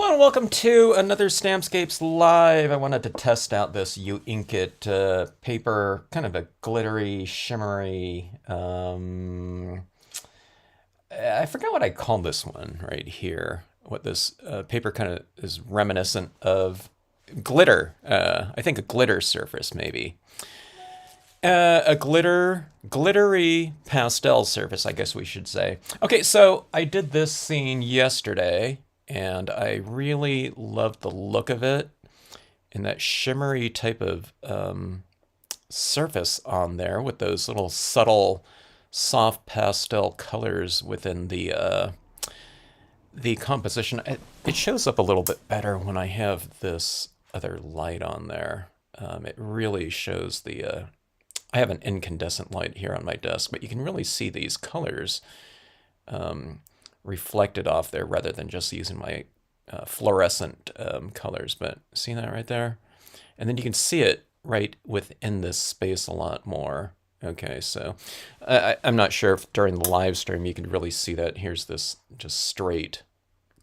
Hello and welcome to another Stampscapes Live. I wanted to test out this UINKIT paper, kind of a glittery, shimmery. I forgot what I called this one right here. What this paper kind of is reminiscent of glitter. I think a glitter surface maybe. A glittery pastel surface, I guess we should say. Okay, so I did this scene yesterday, and I really loved the look of it and that shimmery type of surface on there with those little subtle, soft pastel colors within the composition. It shows up a little bit better when I have this other light on there. It really shows the I have an incandescent light here on my desk, but you can really see these colors reflected off there rather than just using my fluorescent colors. But see that right there? And then you can see it right within this space a lot more. Okay, so I'm not sure if during the live stream you can really see that. Here's this just straight,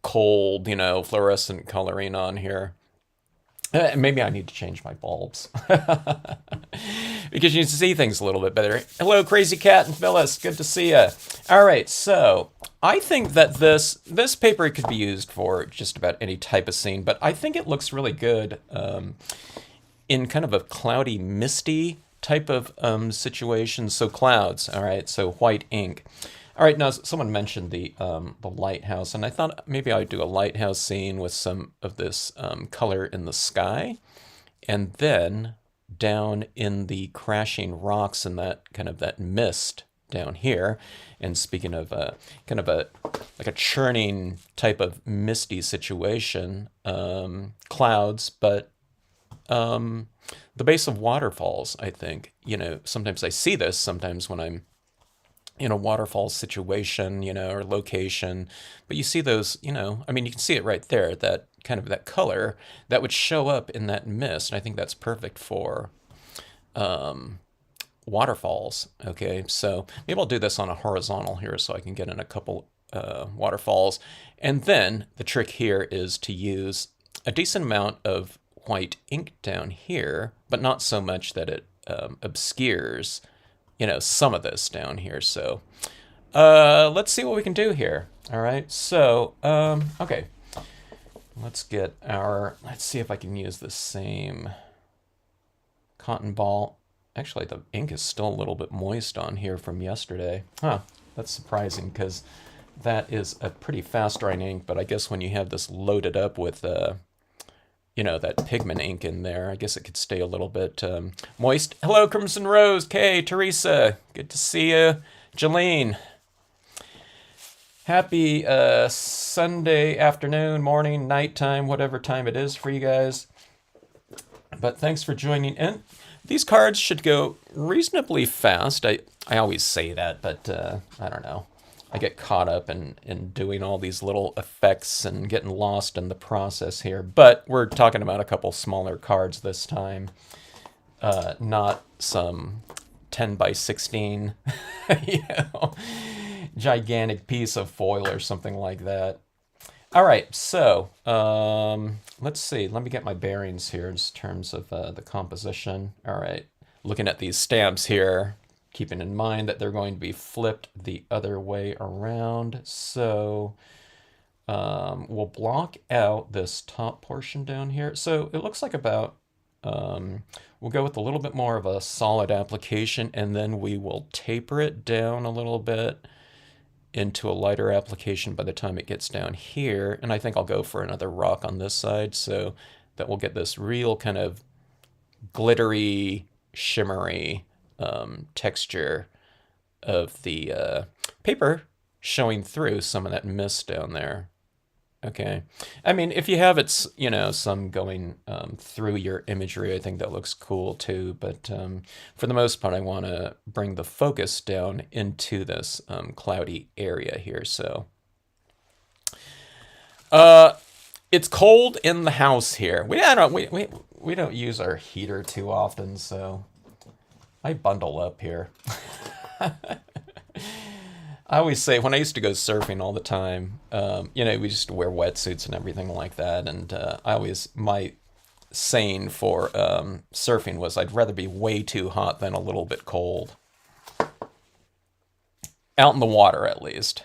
cold, fluorescent coloring on here. Maybe I need to change my bulbs because you can see things a little bit better. Hello, Crazy Cat and Phyllis. Good to see you. All right, so I think that this paper could be used for just about any type of scene, but I think it looks really good in kind of a cloudy, misty type of situation. So clouds, all right, so white ink. All right, now someone mentioned the lighthouse, and I thought maybe I'd do a lighthouse scene with some of this color in the sky, and then down in the crashing rocks and that kind of that mist down here. And speaking of kind of like a churning type of misty situation, clouds, but the base of waterfalls, I think. Sometimes I see this sometimes when I'm in a waterfall situation, or location, but you see those, I mean, you can see it right there, that kind of that color that would show up in that mist. And I think that's perfect for waterfalls. Okay, so maybe I'll do this on a horizontal here so I can get in a couple waterfalls. And then the trick here is to use a decent amount of white ink down here, but not so much that it obscures some of this down here. So let's see what we can do here. All right, so okay, let's see if I can use the same cotton ball. Actually, the ink is still a little bit moist on here from yesterday. That's surprising because that is a pretty fast drying ink, but I guess when you have this loaded up with that pigment ink in there, I guess it could stay a little bit moist. Hello, Crimson Rose, Kay, Teresa, good to see you. Jolene, happy Sunday afternoon, morning, nighttime, whatever time it is for you guys. But thanks for joining in. These cards should go reasonably fast. I always say that, but I don't know. I get caught up in doing all these little effects and getting lost in the process here. But we're talking about a couple smaller cards this time, not some 10 by 16, gigantic piece of foil or something like that. All right, so let's see. Let me get my bearings here in terms of the composition. All right, looking at these stamps here, keeping in mind that they're going to be flipped the other way around. So we'll block out this top portion down here. So it looks like about, we'll go with a little bit more of a solid application, and then we will taper it down a little bit into a lighter application by the time it gets down here. And I think I'll go for another rock on this side so that we'll get this real kind of glittery, shimmery texture of the paper showing through some of that mist down there. Okay, I mean, if you have it, some going through your imagery, I think that looks cool too. But for the most part, I want to bring the focus down into this cloudy area here. So it's cold in the house here. We don't use our heater too often, so I bundle up here. I always say when I used to go surfing all the time, you know, we used to wear wetsuits and everything like that, and my saying for surfing was I'd rather be way too hot than a little bit cold. Out in the water, at least.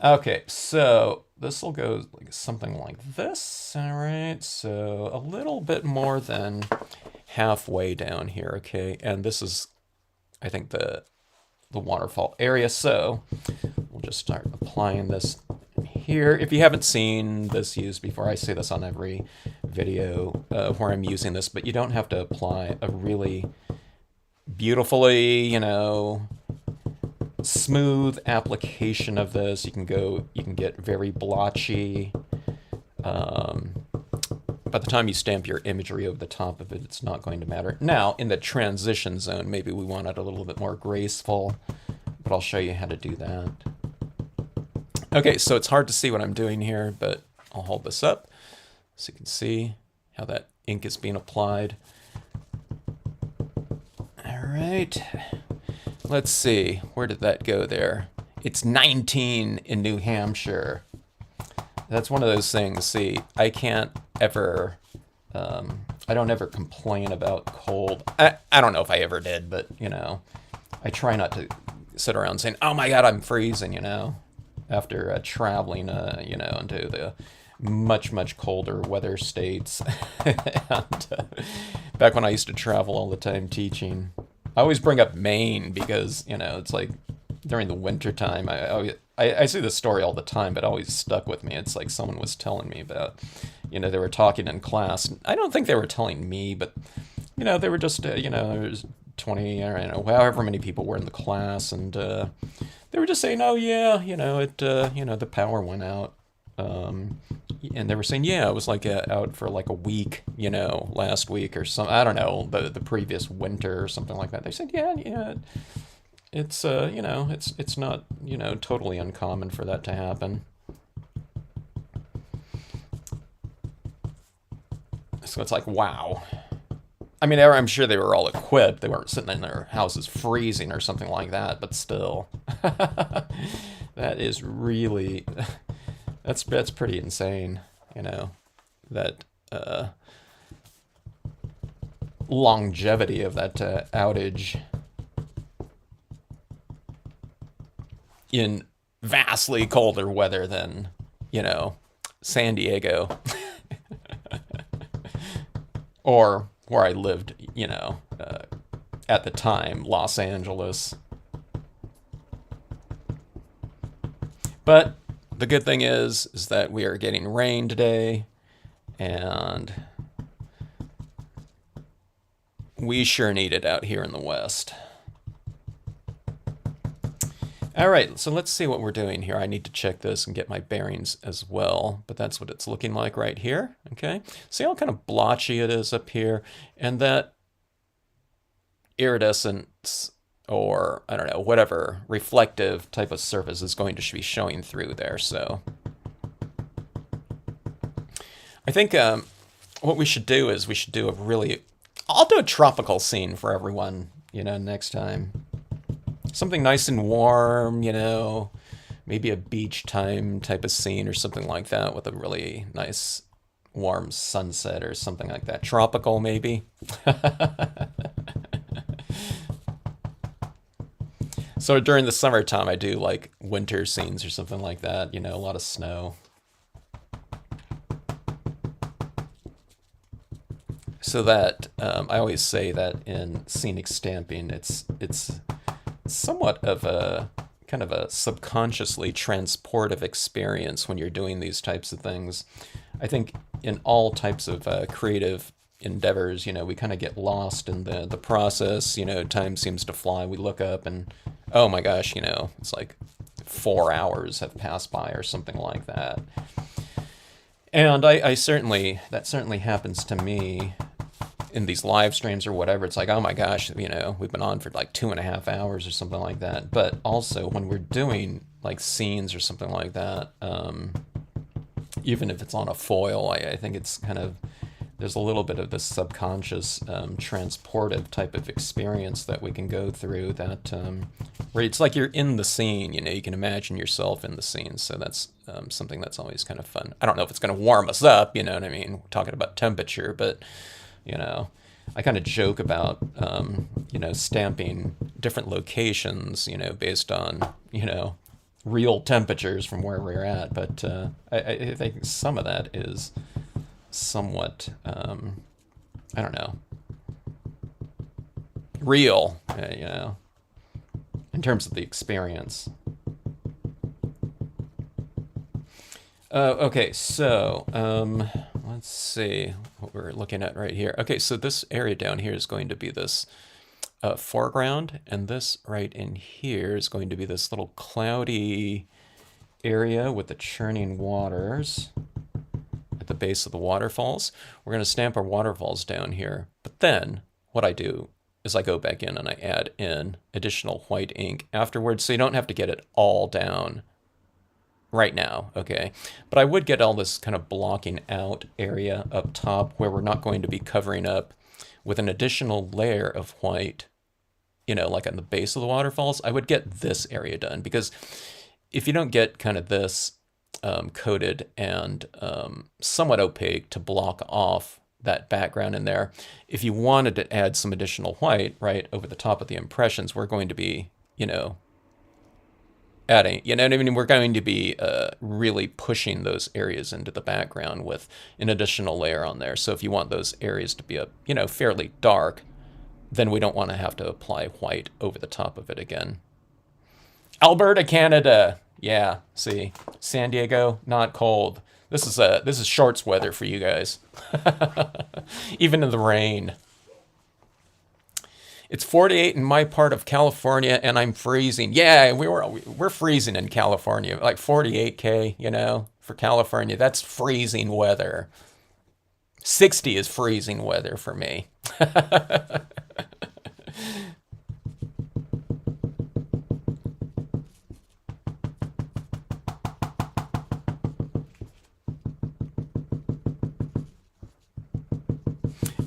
Okay, so this will go like something like this. All right, so a little bit more than halfway down here. Okay, and this is, I think, the waterfall area. So we'll just start applying this here. If you haven't seen this used before, I say this on every video where I'm using this, but you don't have to apply a really beautifully, you know, smooth application of this. You can get very blotchy. By the time you stamp your imagery over the top of it, it's not going to matter. Now, in the transition zone, maybe we want it a little bit more graceful, but I'll show you how to do that. Okay, so it's hard to see what I'm doing here, but I'll hold this up so you can see how that ink is being applied. All right, let's see, where did that go there? It's 19 in New Hampshire. That's one of those things, see, I can't ever, I don't ever complain about cold. I don't know if I ever did, but, you know, I try not to sit around saying, oh my God, I'm freezing, you know, after traveling, you know, into the much, much colder weather states. And, back when I used to travel all the time teaching, I always bring up Maine because, you know, it's like during the winter time, I see this story all the time, but it always stuck with me. It's like someone was telling me about, you know, they were talking in class. I don't think they were telling me, but, you know, they were just, you know, there was 20, I don't know, however many people were in the class, and they were just saying, oh yeah, you know, you know, the power went out. And they were saying, yeah, it was like out for like a week, you know, last week or something. I don't know, the previous winter or something like that. They said, yeah, it's you know, it's not, you know, totally uncommon for that to happen. So it's like, wow. I mean, I'm sure they were all equipped. They weren't sitting in their houses freezing or something like that, but still. That is really, that's pretty insane, you know, that longevity of that outage in vastly colder weather than, you know, San Diego. Or where I lived, you know, at the time, Los Angeles. But the good thing is that we are getting rain today, and we sure need it out here in the West. All right, so let's see what we're doing here. I need to check this and get my bearings as well, but that's what it's looking like right here, okay? See how kind of blotchy it is up here? And that iridescence, or I don't know, whatever reflective type of surface is going to be showing through there, so. I think what we should do is we should do I'll do a tropical scene for everyone, you know, next time. Something nice and warm, you know, maybe a beach time type of scene or something like that with a really nice warm sunset or something like that. Tropical, maybe. So during the summertime, I do like winter scenes or something like that, you know, a lot of snow. So that, I always say that in scenic stamping, it's somewhat of a kind of a subconsciously transportive experience when you're doing these types of things. I think in all types of creative endeavors, you know, we kind of get lost in the process, you know, time seems to fly. We look up and, oh my gosh, you know, it's like 4 hours have passed by or something like that. And that certainly happens to me in these live streams or whatever. It's like, oh my gosh, you know, we've been on for like 2.5 hours or something like that. But also when we're doing like scenes or something like that, even if it's on a foil, I think it's kind of there's a little bit of this subconscious transportive type of experience that we can go through that where it's like you're in the scene, you know, you can imagine yourself in the scene. So that's something that's always kind of fun. I don't know if it's going to warm us up, you know what I mean? We're talking about temperature, but, you know, I kind of joke about, you know, stamping different locations, you know, based on, you know, real temperatures from where we're at. But I think some of that is somewhat, I don't know, real, you know, in terms of the experience. Okay, so let's see what we're looking at right here. Okay, so this area down here is going to be this foreground, and this right in here is going to be this little cloudy area with the churning waters at the base of the waterfalls. We're going to stamp our waterfalls down here, but then what I do is I go back in and I add in additional white ink afterwards, so you don't have to get it all down right now, okay? But I would get all this kind of blocking out area up top where we're not going to be covering up with an additional layer of white, you know, like on the base of the waterfalls. I would get this area done, because if you don't get kind of this coated and somewhat opaque to block off that background in there, if you wanted to add some additional white right over the top of the impressions, we're going to be, you know, adding, you know what I mean? We're going to be really pushing those areas into the background with an additional layer on there. So if you want those areas to be, you know, fairly dark, then we don't want to have to apply white over the top of it again. Alberta, Canada. Yeah, see, San Diego, not cold. This is shorts weather for you guys. Even in the rain. It's 48 in my part of California, and I'm freezing. Yeah, we're freezing in California, like 48K, you know, for California. That's freezing weather. 60 is freezing weather for me.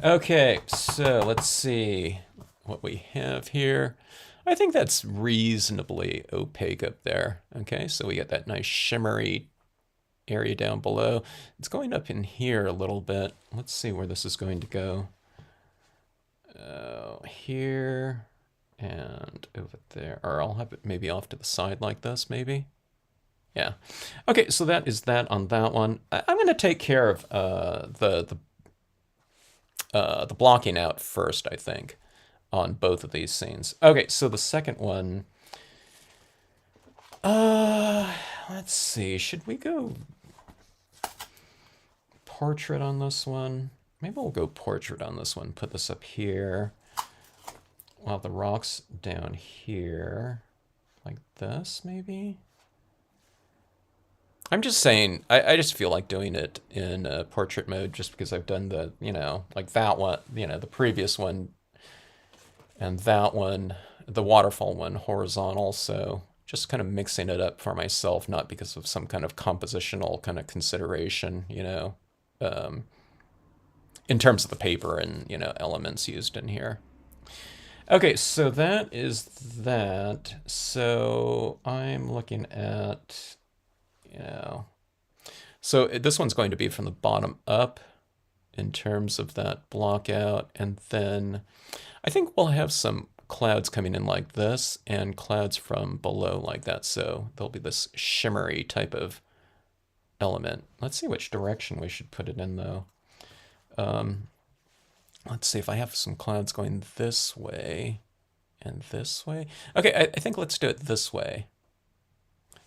Okay, so let's see what we have here. I think that's reasonably opaque up there. Okay, so we get that nice shimmery area down below. It's going up in here a little bit. Let's see where this is going to go. Here and over there. Or I'll have it maybe off to the side like this, maybe. Yeah. Okay, so that is that on that one. I'm going to take care of the blocking out first, I think, on both of these scenes. Okay, so the second one, let's see, should we go portrait on this one? Maybe we'll go portrait on this one. Put this up here, while the rock's down here, like this, maybe? I'm just saying, I just feel like doing it in portrait mode just because I've done the, you know, like that one, you know, the previous one and that one, the waterfall one, horizontal. So just kind of mixing it up for myself, not because of some kind of compositional kind of consideration, you know, in terms of the paper and, you know, elements used in here. Okay, so that is that. So I'm looking at, you know, so this one's going to be from the bottom up in terms of that block out. And then I think we'll have some clouds coming in like this and clouds from below like that. So there'll be this shimmery type of element. Let's see which direction we should put it in though. Let's see if I have some clouds going this way and this way. Okay, I think let's do it this way.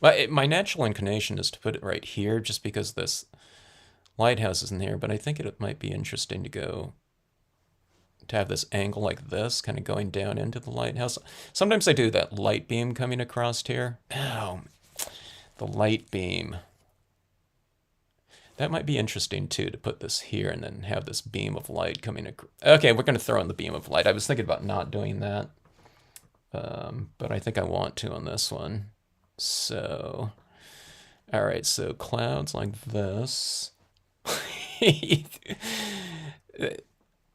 Well, my natural inclination is to put it right here just because this lighthouse is in here, but I think it might be interesting to go to have this angle like this, kind of going down into the lighthouse. Sometimes I do that light beam coming across here. Oh, the light beam. That might be interesting too, to put this here and then have this beam of light coming across. Okay, we're going to throw in the beam of light. I was thinking about not doing that, but I think I want to on this one. So, all right, so clouds like this.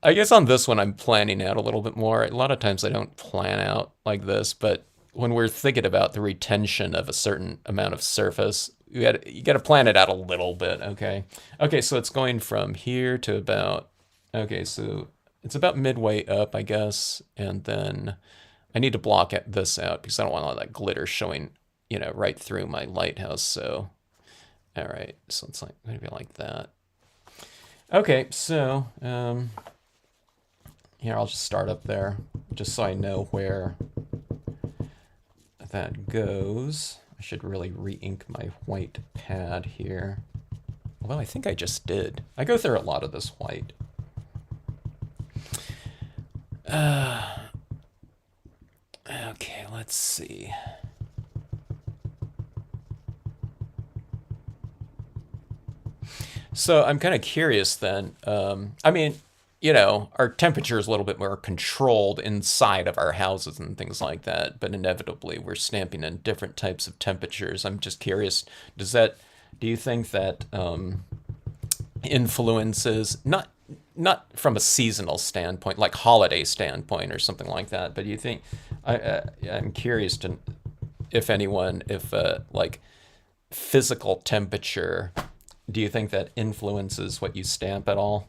I guess on this one, I'm planning out a little bit more. A lot of times I don't plan out like this, but when we're thinking about the retention of a certain amount of surface, you got to plan it out a little bit, okay? Okay, so it's going from here to about, okay, so it's about midway up, I guess, and then I need to block this out because I don't want all that glitter showing, right through my lighthouse. So, all right, so it's like maybe like that. Okay, so here I'll just start up there, just so I know where that goes. I should really re-ink my white pad here. Well, I think I just did. I go through a lot of this white. Okay, let's see. So I'm kind of curious then. I mean, our temperature is a little bit more controlled inside of our houses and things like that, but inevitably we're stamping in different types of temperatures. I'm just curious, do you think that influences, not from a seasonal standpoint, like holiday standpoint or something like that, but do you think, I'm curious to, if like physical temperature, do you think that influences what you stamp at all?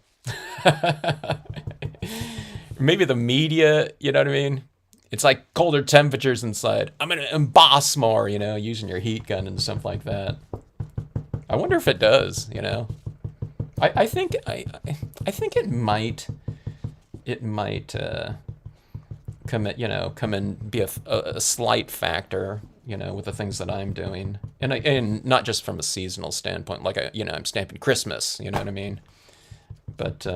Maybe the media, you know what I mean? It's like colder temperatures inside. I'm gonna emboss more, using your heat gun and stuff like that. I wonder if it does. I think it might come and be a slight factor, with the things that I'm doing, and not just from a seasonal standpoint, like I'm stamping Christmas, you know what I mean? But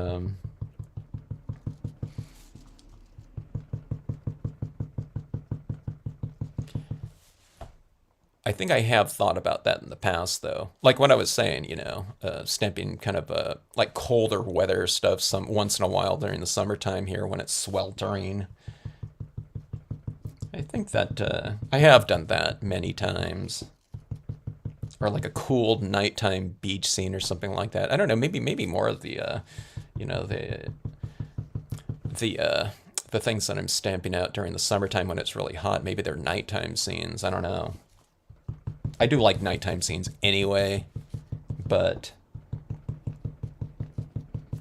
I think I have thought about that in the past, though. Like what I was saying, stamping kind of like colder weather stuff some once in a while during the summertime here when it's sweltering. I think that I have done that many times. Or like a cool nighttime beach scene or something like that. I don't know, maybe more of the you know, the things that I'm stamping out during the summertime when it's really hot. Maybe they're nighttime scenes. I don't know. I do like nighttime scenes anyway, but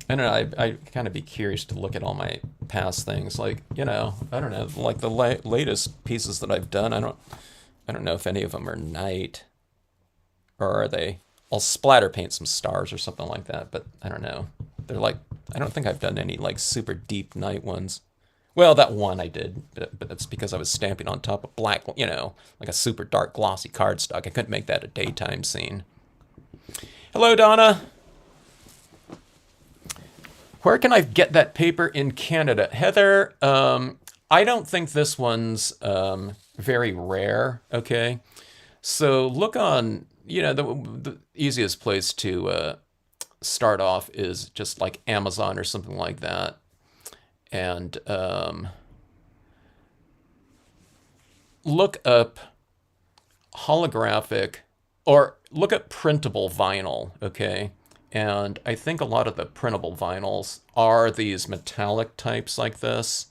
I don't know. I kind of be curious to look at all my past things. Like, I don't know, like the latest pieces that I've done. I don't know if any of them are night, or are they? I'll splatter paint some stars or something like that, but I don't know. They're like, I don't think I've done any like super deep night ones. Well, that one I did, but that's because I was stamping on top of black, like a super dark glossy cardstock. I couldn't make that a daytime scene. Hello, Donna. Where can I get that paper in Canada? Heather, I don't think this one's very rare, okay? So look on, the easiest place to start off is just like Amazon or something like that. And look up holographic, or look up printable vinyl, okay? And I think a lot of the printable vinyls are these metallic types like this,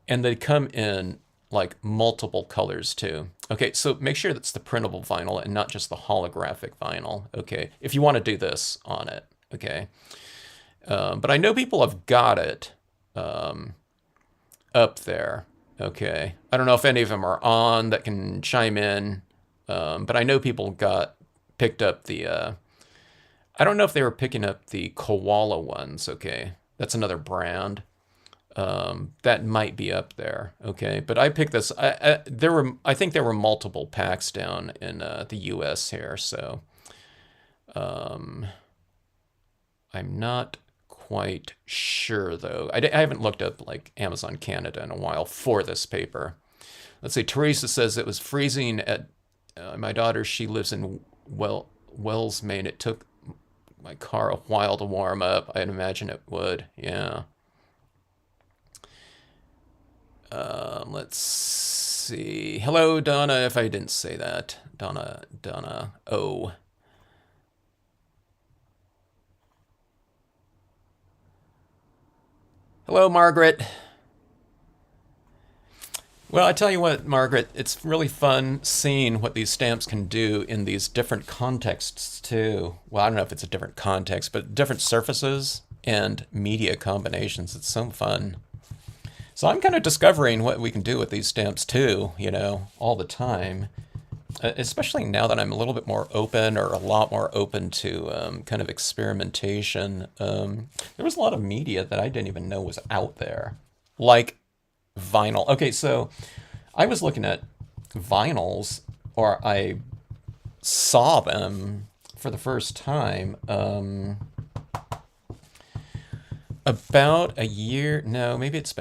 and they come in like multiple colors too. Okay, so make sure that's the printable vinyl and not just the holographic vinyl, okay? If you want to do this on it, okay? But I know people have got it up there, okay? I don't know if any of them are on that can chime in, but I know people picked up the, I don't know if they were picking up the koala ones, okay? That's another brand. That might be up there, okay? But I picked this. I think there were multiple packs down in the U.S. here, so I'm not quite sure though. I haven't looked up like Amazon Canada in a while for this paper. Let's see. Teresa says it was freezing at my daughter. She lives in Wells, Maine. It took my car a while to warm up. I'd imagine it would. Yeah. Let's see. Hello, Donna, if I didn't say that. Donna O. Hello, Margaret. Well, I tell you what, Margaret, it's really fun seeing what these stamps can do in these different contexts, too. Well, I don't know if it's a different context, but different surfaces and media combinations. It's so fun. So I'm kind of discovering what we can do with these stamps, too, all the time. Especially now that I'm a little bit more open or a lot more open to kind of experimentation. There was a lot of media that I didn't even know was out there, like vinyl. Okay, so I was looking at vinyls, or I saw them for the first time about a year. No, maybe it's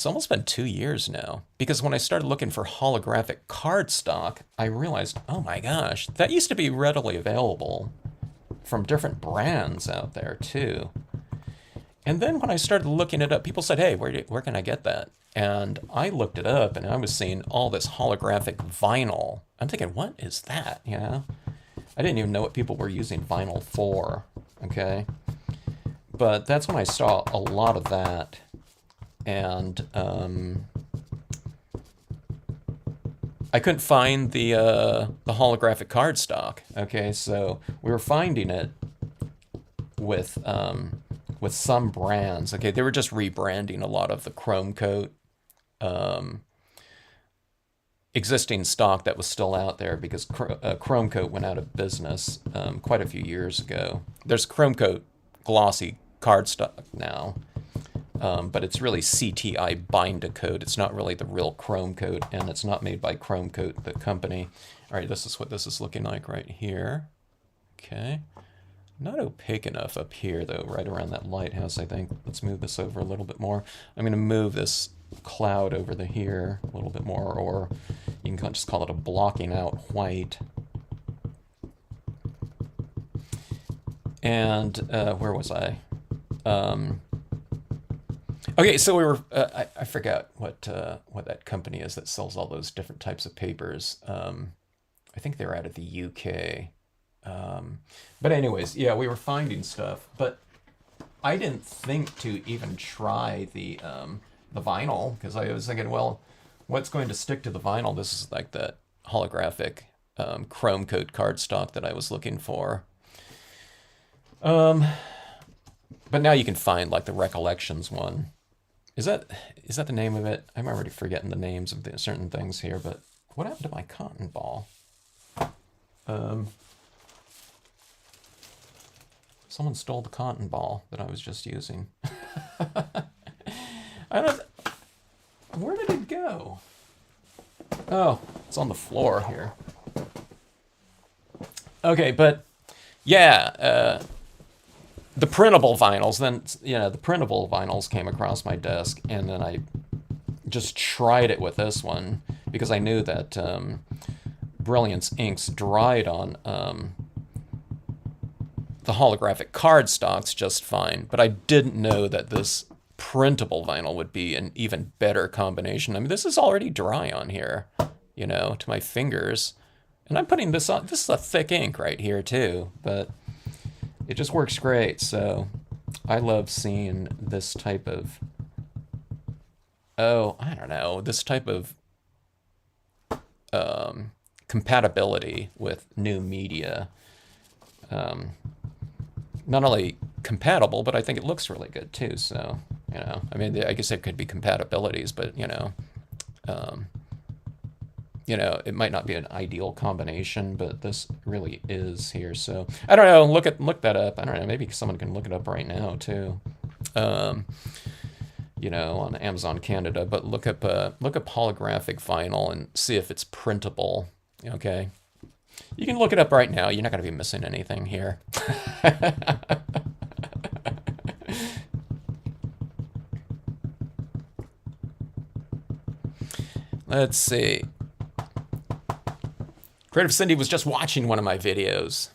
almost been 2 years now. Because when I started looking for holographic cardstock, I realized, oh my gosh, that used to be readily available from different brands out there too. And then when I started looking it up, people said, hey, where can I get that? And I looked it up and I was seeing all this holographic vinyl. I'm thinking, what is that? I didn't even know what people were using vinyl for. Okay. But that's when I saw a lot of that. And I couldn't find the holographic cardstock. Okay, so we were finding it with some brands. Okay, they were just rebranding a lot of the chrome coat existing stock that was still out there because chrome coat went out of business quite a few years ago. There's chrome coat glossy cardstock now, but it's really CTI binder coat. It's not really the real chrome coat, and it's not made by Chrome Coat, the company. All right, this is what this is looking like right here. Okay. Not opaque enough up here, though, right around that lighthouse, I think. Let's move this over a little bit more. I'm going to move this cloud over the here a little bit more, or you can just call it a blocking out white. And where was I? Okay, so we were. I forgot what that company is that sells all those different types of papers. I think they're out of the UK. But anyways, yeah, we were finding stuff, but I didn't think to even try the vinyl because I was thinking, well, what's going to stick to the vinyl? This is like that holographic chrome coat cardstock that I was looking for. But now you can find like the Recollections one. Is that the name of it? I'm already forgetting the names of certain things here, but what happened to my cotton ball? Someone stole the cotton ball that I was just using. I don't. Where did it go? Oh, it's on the floor here. Okay, but yeah, the printable vinyls. Then the printable vinyls came across my desk, and then I just tried it with this one because I knew that Brilliance inks dried on the holographic cardstocks just fine, but I didn't know that this printable vinyl would be an even better combination. I mean, this is already dry on here, to my fingers. And I'm putting this on. This is a thick ink right here too, but it just works great. So I love seeing this type of, I don't know, this type of compatibility with new media. Not only compatible, but I think it looks really good too. So, I mean, I guess there could be compatibilities, but it might not be an ideal combination, but this really is here. So I don't know. Look that up. I don't know. Maybe someone can look it up right now too. On Amazon Canada. But look up holographic vinyl and see if it's printable. Okay. You can look it up right now. You're not going to be missing anything here. Let's see. Creative Cindy was just watching one of my videos.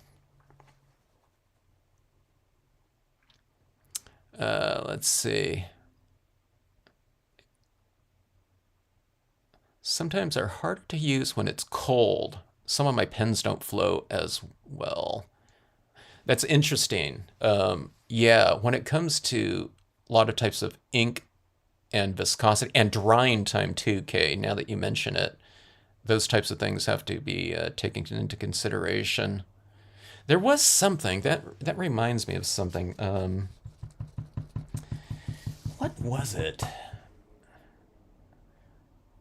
Let's see. Sometimes they're harder to use when it's cold. Some of my pens don't flow as well. That's interesting. Yeah, when it comes to a lot of types of ink and viscosity and drying time too, Kay, now that you mention it. Those types of things have to be taken into consideration. There was something that reminds me of something. What was it?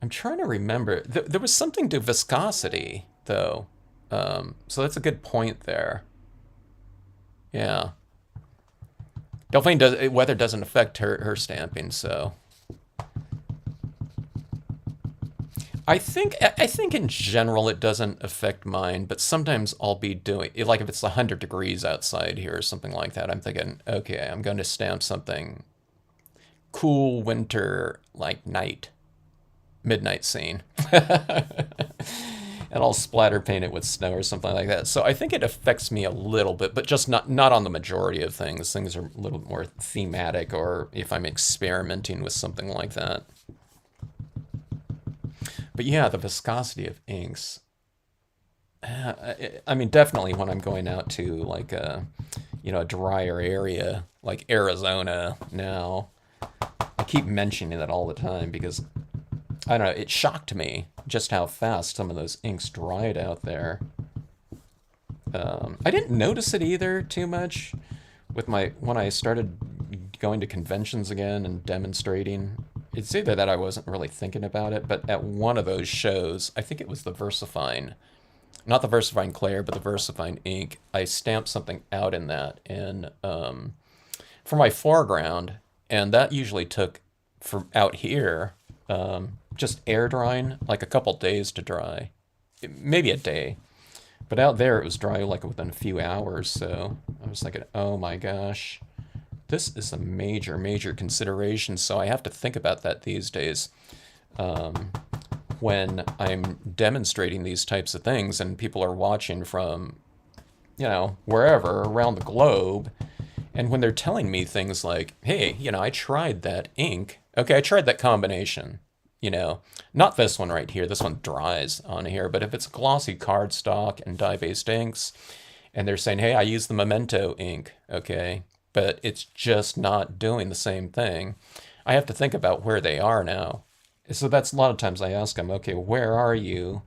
I'm trying to remember. There was something to viscosity, though. So that's a good point there. Yeah. Delphine does weather doesn't affect her stamping, so I think in general it doesn't affect mine, but sometimes I'll be doing like if it's 100 degrees outside here or something like that. I'm thinking, okay, I'm going to stamp something cool winter like night midnight scene. And I'll splatter paint it with snow or something like that. So I think it affects me a little bit, but just not on the majority of things. Things are a little more thematic, or if I'm experimenting with something like that. But yeah, the viscosity of inks. I mean, definitely when I'm going out to like a drier area like Arizona now. I keep mentioning that all the time because I don't know, it shocked me just how fast some of those inks dried out there. I didn't notice it either too much with my when I started going to conventions again and demonstrating. It's either that I wasn't really thinking about it, but at one of those shows, I think it was the VersaFine, not the VersaFine Clair, but the VersaFine ink. I stamped something out in that, and for my foreground, and that usually took for out here just air drying like a couple days to dry, maybe a day. But out there it was dry like within a few hours. So I was thinking, oh my gosh, this is a major, major consideration. So I have to think about that these days when I'm demonstrating these types of things and people are watching from, wherever around the globe. And when they're telling me things like, hey, I tried that ink. Okay, I tried that combination. Not this one right here. This one dries on here. But if it's glossy cardstock and dye-based inks, and they're saying, hey, I use the Memento ink, okay, but it's just not doing the same thing, I have to think about where they are now. So that's a lot of times I ask them, okay, where are you?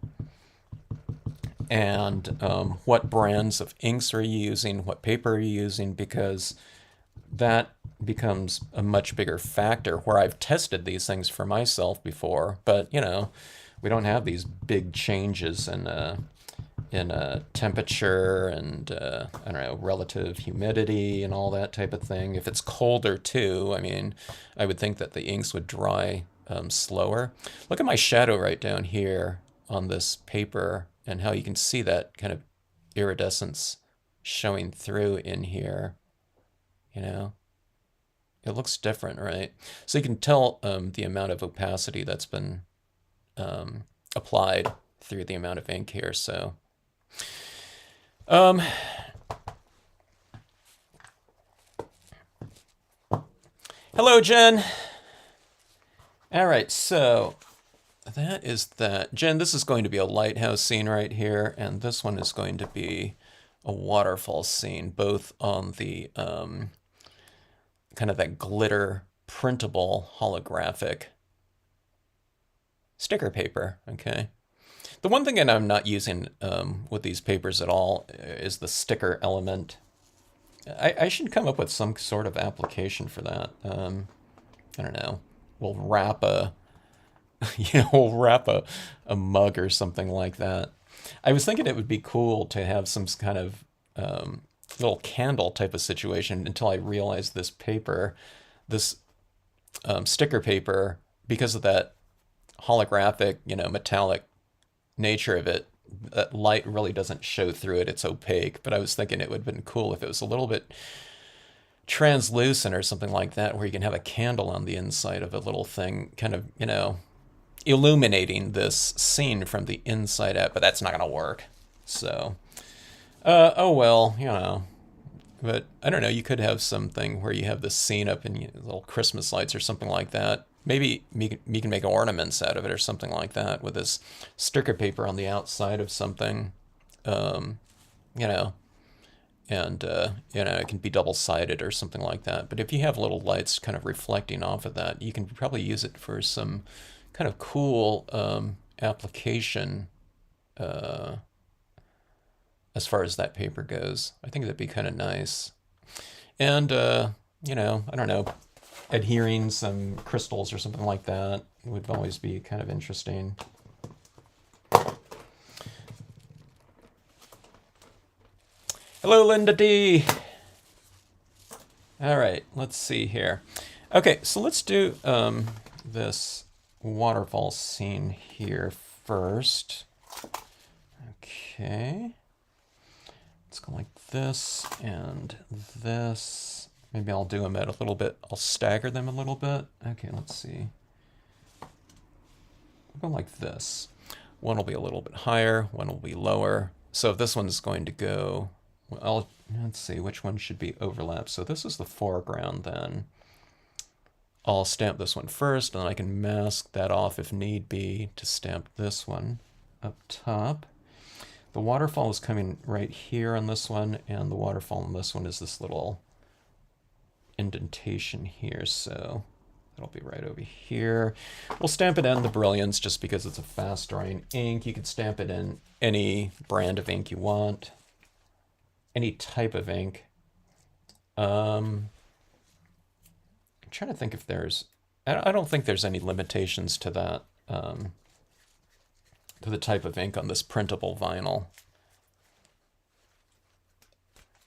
And what brands of inks are you using? What paper are you using? Because that becomes a much bigger factor where I've tested these things for myself before, but we don't have these big changes in temperature and I don't know, relative humidity and all that type of thing. If it's colder too, I mean, I would think that the inks would dry slower. Look at my shadow right down here on this paper and how you can see that kind of iridescence showing through in here. It looks different, right? So you can tell the amount of opacity that's been applied through the amount of ink here. So, hello, Jen. All right, so that is that. Jen, this is going to be a lighthouse scene right here, and this one is going to be a waterfall scene, both on the kind of that glitter printable holographic sticker paper. Okay, the one thing that I'm not using with these papers at all is the sticker element. I should come up with some sort of application for that. I don't know. We'll wrap a a mug or something like that. I was thinking it would be cool to have some kind of little candle type of situation until I realized this paper, this sticker paper, because of that holographic, metallic nature of it, that light really doesn't show through it. It's opaque. But I was thinking it would have been cool if it was a little bit translucent or something like that, where you can have a candle on the inside of a little thing, kind of, illuminating this scene from the inside out. But that's not going to work. So, oh well, But I don't know, you could have something where you have this scene up in little Christmas lights or something like that. Maybe you can make ornaments out of it or something like that with this sticker paper on the outside of something. Um, you know, and you know, it can be double-sided or something like that. But if you have little lights kind of reflecting off of that, you can probably use it for some kind of cool application as far as that paper goes. I think that'd be kind of nice. And you know, I don't know, adhering some crystals or something like that would always be kind of interesting. Hello, Linda D. All right, let's see here. Okay, so let's do this waterfall scene here first. Okay. Let's go like this and this. Maybe I'll do them at a little bit, I'll stagger them a little bit. Okay, let's see. We'll go like this. One will be a little bit higher, one will be lower. So if this one's going to go, well, let's see, which one should be overlapped. So this is the foreground then. I'll stamp this one first, and I can mask that off if need be to stamp this one up top. The waterfall is coming right here on this one, and the waterfall on this one is this little indentation here, so it'll be right over here. We'll stamp it in the Brilliance just because it's a fast drying ink. You could stamp it in any brand of ink you want, any type of ink. I'm trying to think if there's, I don't think there's any limitations to that, to the type of ink on this printable vinyl.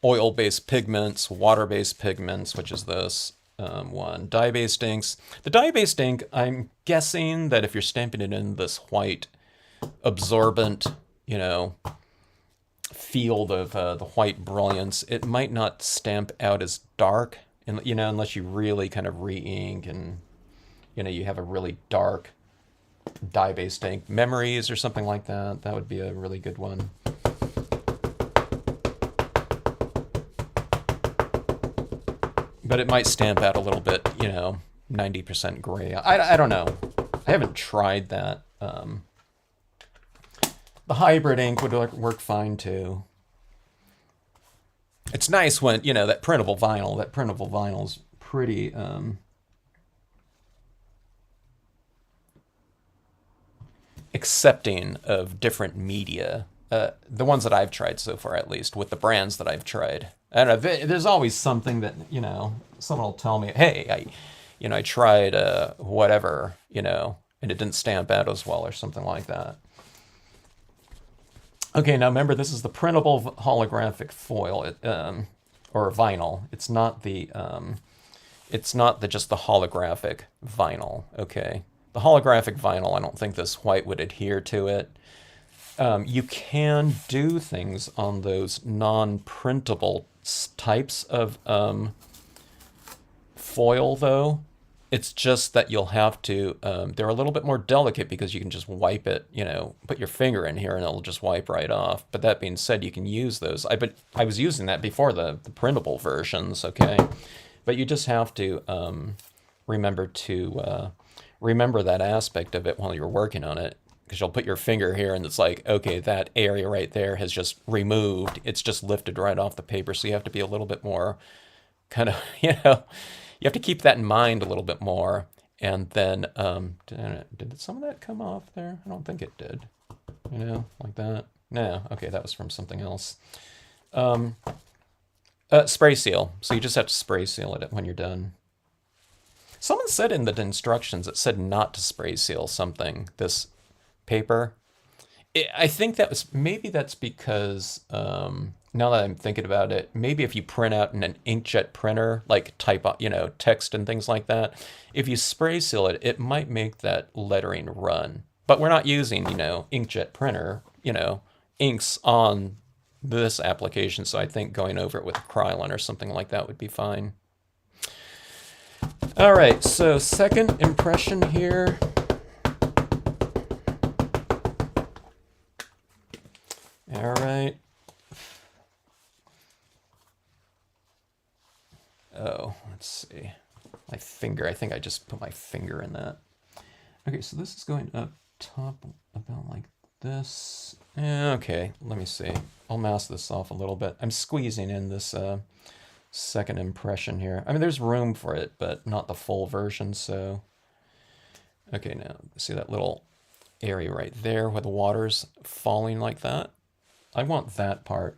Oil-based pigments, water-based pigments, which is this one. Dye-based inks. The dye-based ink, I'm guessing that if you're stamping it in this white, absorbent, you know, field of the white Brilliance, it might not stamp out as dark, and you know, unless you really kind of re-ink and, you know, you have a really dark dye-based ink. Memories or something like that. That would be a really good one. But it might stamp out a little bit, you know, 90% gray. I don't know. I haven't tried that. The hybrid ink would work fine too. It's nice when, you know, that printable vinyl is pretty, accepting of different media. The ones that I've tried so far, at least, with the brands that I've tried. I don't know, there's always something that, you know, someone will tell me, hey, I tried whatever, you know, and it didn't stamp out as well or something like that. Okay, now remember, this is the printable holographic foil, or vinyl. It's not the just the holographic vinyl, okay? The holographic vinyl, I don't think this white would adhere to it. You can do things on those non-printable types of foil, though. It's just that you'll have to, they're a little bit more delicate because you can just wipe it, you know, put your finger in here and it'll just wipe right off. But that being said, you can use those. I was using that before the printable versions, okay? But you just have to remember that aspect of it while you're working on it. Because you'll put your finger here and it's like, okay, that area right there has just removed. It's just lifted right off the paper. So you have to be a little bit more kind of, you know, you have to keep that in mind a little bit more. And then, did some of that come off there? I don't think it did. You know, like that. No, okay, that was from something else. Spray seal. So you just have to spray seal it when you're done. Someone said in the instructions, it said not to spray seal something, this paper. I think maybe that's because, now that I'm thinking about it, maybe if you print out in an inkjet printer, like type, you know, text and things like that, if you spray seal it, it might make that lettering run. But we're not using, you know, inkjet printer, you know, inks on this application, so I think going over it with Krylon or something like that would be fine. All right, so second impression here. All right. Oh, let's see. My finger, I think I just put my finger in that. Okay, so this is going up top about like this. Okay, let me see. I'll mask this off a little bit. I'm squeezing in this second impression here. I mean, there's room for it, but not the full version, so... Okay, now, see that little area right there where the water's falling like that? I want that part,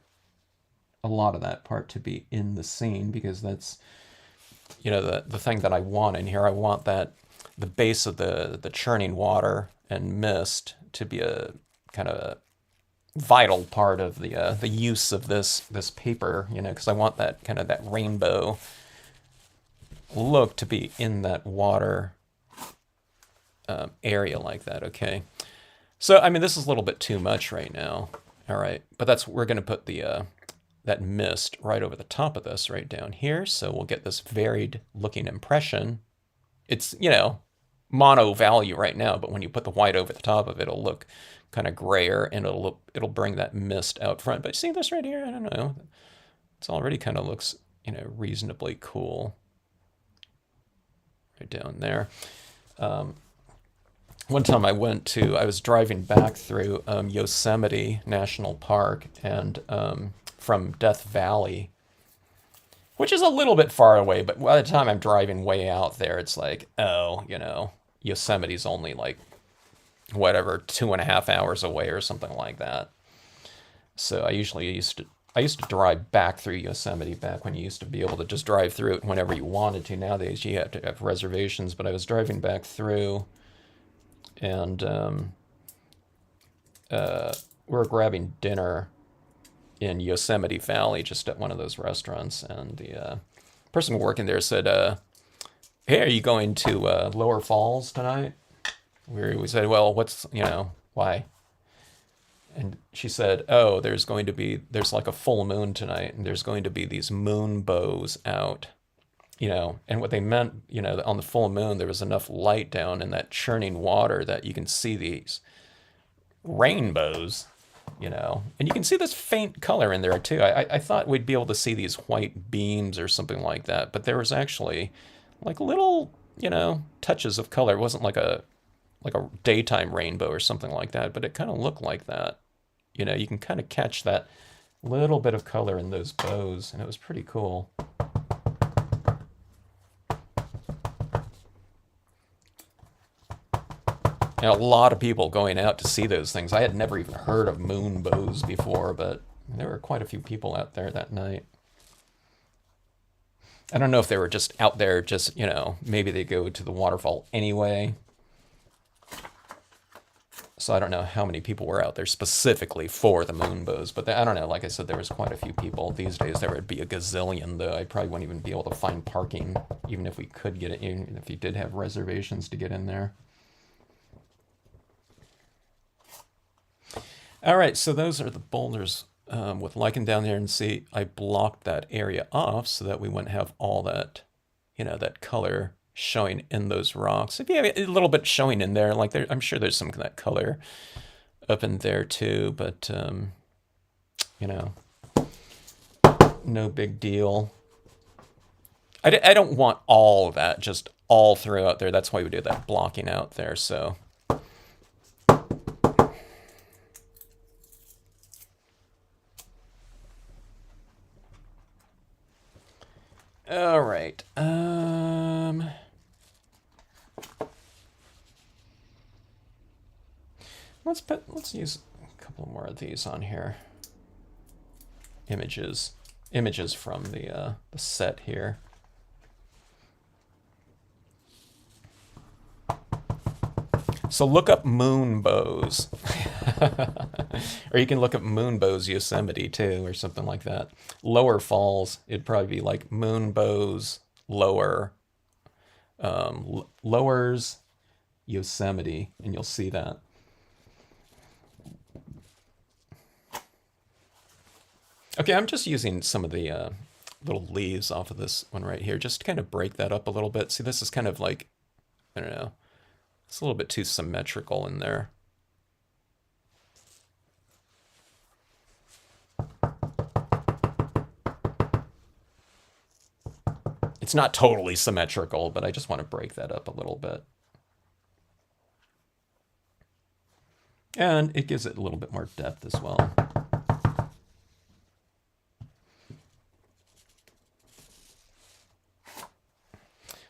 a lot of that part, to be in the scene, because that's, you know, the thing that I want in here. I want that, the base of the churning water and mist to be a kind of vital part of the use of this paper, you know, because I want that kind of that rainbow look to be in that water area like that. Okay, so I mean, this is a little bit too much right now. All right, but that's, we're going to put the that mist right over the top of this right down here, so we'll get this varied looking impression. It's, you know, mono value right now, but when you put the white over the top of it, it'll look kind of grayer, and it'll bring that mist out front. But see this right here? I don't know. It's already kind of looks, you know, reasonably cool right down there. One time I was driving back through Yosemite National Park, and from Death Valley, which is a little bit far away, but by the time I'm driving way out there, it's like, oh, you know, Yosemite's only like, whatever, 2.5 hours away or something like that. So I used to drive back through Yosemite back when you used to be able to just drive through it whenever you wanted to. Nowadays you have to have reservations, but I was driving back through, and we were grabbing dinner in Yosemite Valley, just at one of those restaurants, and the person working there said, hey, are you going to Lower Falls tonight? We said, well, what's, you know, why? And she said, oh, there's like a full moon tonight, and there's going to be these moon bows out, you know. And what they meant, you know, on the full moon, there was enough light down in that churning water that you can see these rainbows, you know. And you can see this faint color in there too. I thought we'd be able to see these white beams or something like that, but there was actually like little, you know, touches of color. It wasn't like a daytime rainbow or something like that, but it kind of looked like that. You know, you can kind of catch that little bit of color in those bows, and it was pretty cool. And a lot of people going out to see those things. I had never even heard of moon bows before, but there were quite a few people out there that night. I don't know if they were just out there, just, you know, maybe they go to the waterfall anyway. So I don't know how many people were out there specifically for the moon bows, but I don't know. Like I said, there was quite a few people. These days there would be a gazillion, though. I probably wouldn't even be able to find parking, even if we could get it, even if you did have reservations to get in there. All right, so those are the boulders with lichen down there, and see, I blocked that area off so that we wouldn't have all that, you know, that color showing in those rocks. If you have a little bit showing in there, like I'm sure there's some of that color up in there too, but you know, no big deal. I don't want all of that just all throughout there. That's why we do that blocking out there. So all right. Let's use a couple more of these on here. Images from the set here. So look up moon bows. Or you can look up moon bows Yosemite too, or something like that. Lower Falls, it'd probably be like moon bows lower, lowers Yosemite, and you'll see that. Okay, I'm just using some of the little leaves off of this one right here, just to kind of break that up a little bit. See, this is kind of like, I don't know, it's a little bit too symmetrical in there. It's not totally symmetrical, but I just want to break that up a little bit. And it gives it a little bit more depth as well.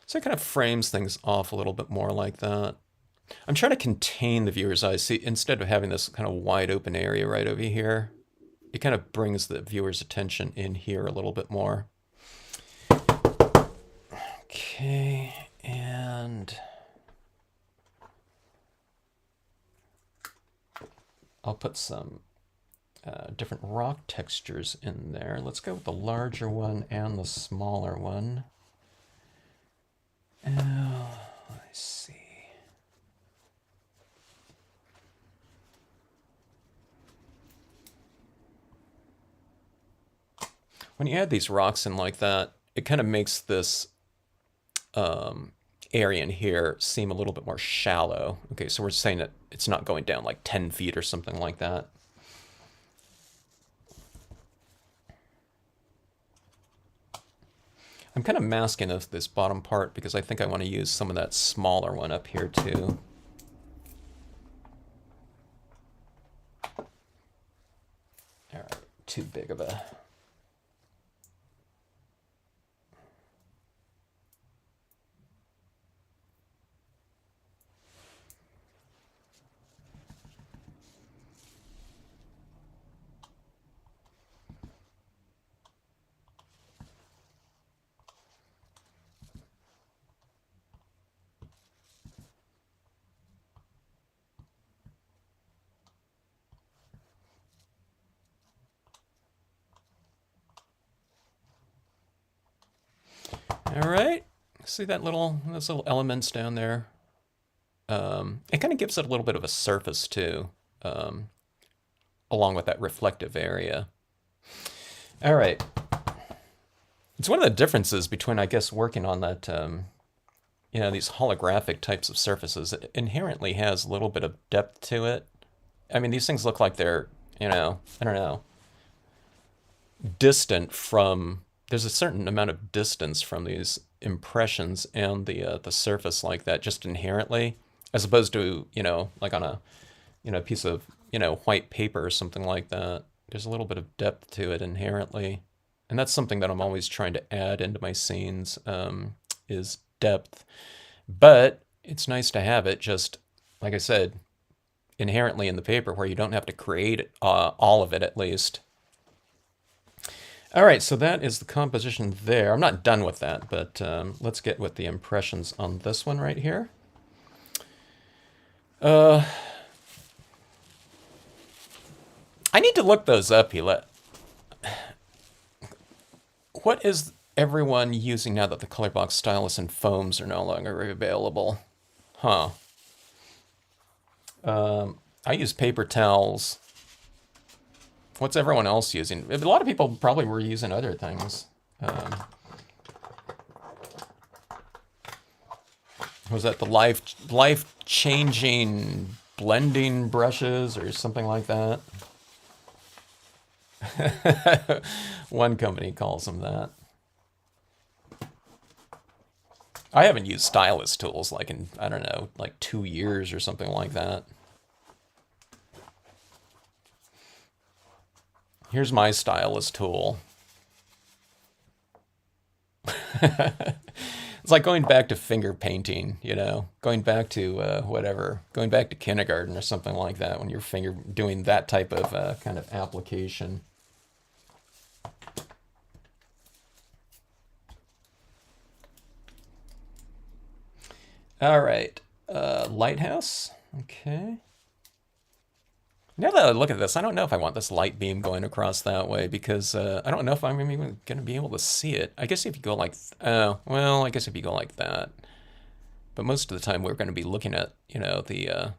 So it kind of frames things off a little bit more like that. I'm trying to contain the viewer's eyes. See, instead of having this kind of wide open area right over here, it kind of brings the viewer's attention in here a little bit more. Okay, and I'll put some different rock textures in there. Let's go with the larger one and the smaller one. Let's see. When you add these rocks in like that, it kind of makes this area in here seem a little bit more shallow. Okay, so we're saying that it's not going down like 10 feet or something like that. I'm kind of masking this bottom part because I think I want to use some of that smaller one up here too. All right, too big of a... All right, see that those little elements down there? It kind of gives it a little bit of a surface too, along with that reflective area. All right. It's one of the differences between, I guess, working on that, these holographic types of surfaces. It inherently has a little bit of depth to it. I mean, these things look like they're, I don't know, distant from... There's a certain amount of distance from these impressions and the surface like that, just inherently, as opposed to, like on a piece of, white paper or something like that. There's a little bit of depth to it inherently. And that's something that I'm always trying to add into my scenes, is depth. But it's nice to have it just, like I said, inherently in the paper where you don't have to create it, all of it at least. All right, so that is the composition there. I'm not done with that, but let's get with the impressions on this one right here. I need to look those up, Hila. What is everyone using now that the color box stylus and foams are no longer available? Huh. I use paper towels. What's everyone else using? A lot of people probably were using other things. Was that the life-changing blending brushes or something like that? One company calls them that. I haven't used stylus tools like in, I don't know, like 2 years or something like that. Here's my stylus tool. It's like going back to finger painting, going back to going back to kindergarten or something like that when you're doing that type of kind of application. All right, Lighthouse, okay. Now that I look at this, I don't know if I want this light beam going across that way because I don't know if I'm even going to be able to see it. I guess if you go like, I guess if you go like that. But most of the time we're going to be looking at, the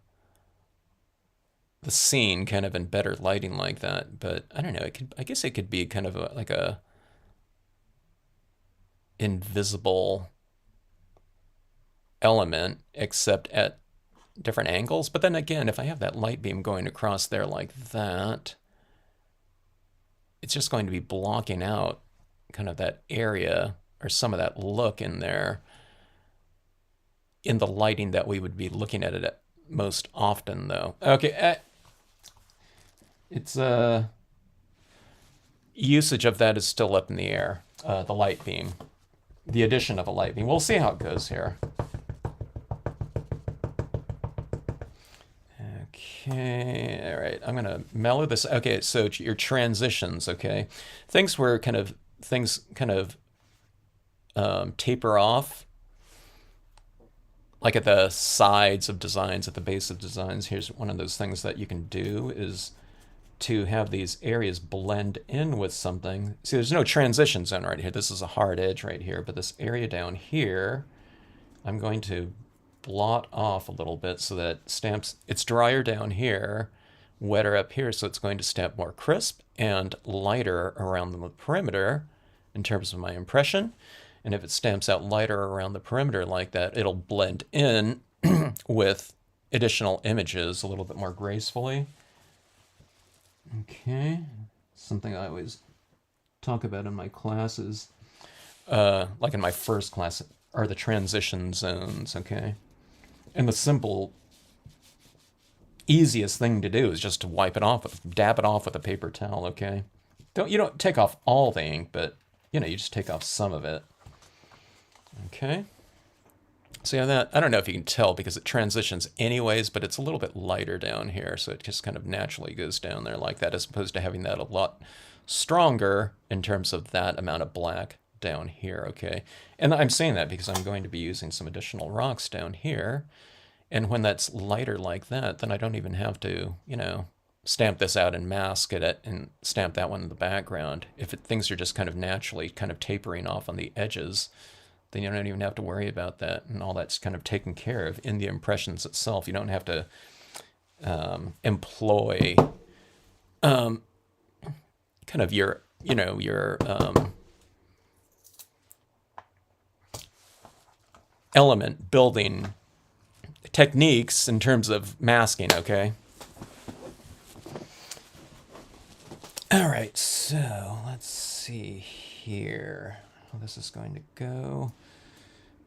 scene kind of in better lighting like that. But I don't know, I guess it could be kind of like a invisible element, except at different angles. But then again, if I have that light beam going across there like that, it's just going to be blocking out kind of that area or some of that look in there in the lighting that we would be looking at it at most often though. Okay, It's usage of that is still up in the air. The light beam, the addition of a light beam. We'll see how it goes here. Okay, all right. I'm gonna mellow this. Okay, so your transitions. Okay, things kind of taper off, like at the sides of designs, at the base of designs. Here's one of those things that you can do is to have these areas blend in with something. See, there's no transition zone right here. This is a hard edge right here, but this area down here, I'm going to blot off a little bit so that stamps, it's drier down here, wetter up here, so it's going to stamp more crisp and lighter around the perimeter in terms of my impression. And if it stamps out lighter around the perimeter like that, it'll blend in with additional images a little bit more gracefully. Okay, something I always talk about in my classes, like in my first class, are the transition zones, okay? And the simple, easiest thing to do is just to wipe it off, dab it off with a paper towel, okay? You don't take off all the ink, but, you just take off some of it. Okay. So yeah, that, I don't know if you can tell because it transitions anyways, but it's a little bit lighter down here, so it just kind of naturally goes down there like that, as opposed to having that a lot stronger in terms of that amount of black down here, okay? And I'm saying that because I'm going to be using some additional rocks down here, and when that's lighter like that, then I don't even have to, stamp this out and mask it and stamp that one in the background. If things are just kind of naturally kind of tapering off on the edges, then you don't even have to worry about that, and all that's kind of taken care of in the impressions itself. You don't have to employ kind of your element building techniques in terms of masking, okay? All right, so let's see here how this is going to go.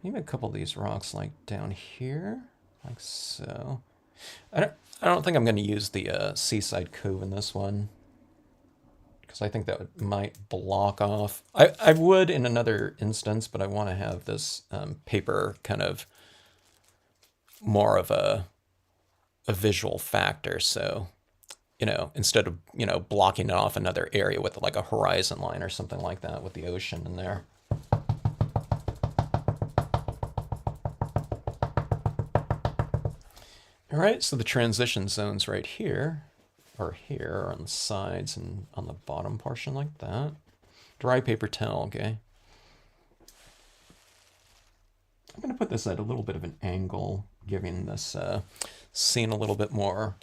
Maybe a couple of these rocks like down here, like so. I don't think I'm going to use the Seaside Cove in this one, because I think that might block off. I would in another instance, but I want to have this paper kind of more of a visual factor. So, instead of, blocking it off another area with like a horizon line or something like that with the ocean in there. All right, so the transition zones right here, or here, on the sides and on the bottom portion like that. Dry paper towel, okay? I'm going to put this at a little bit of an angle, giving this scene a little bit more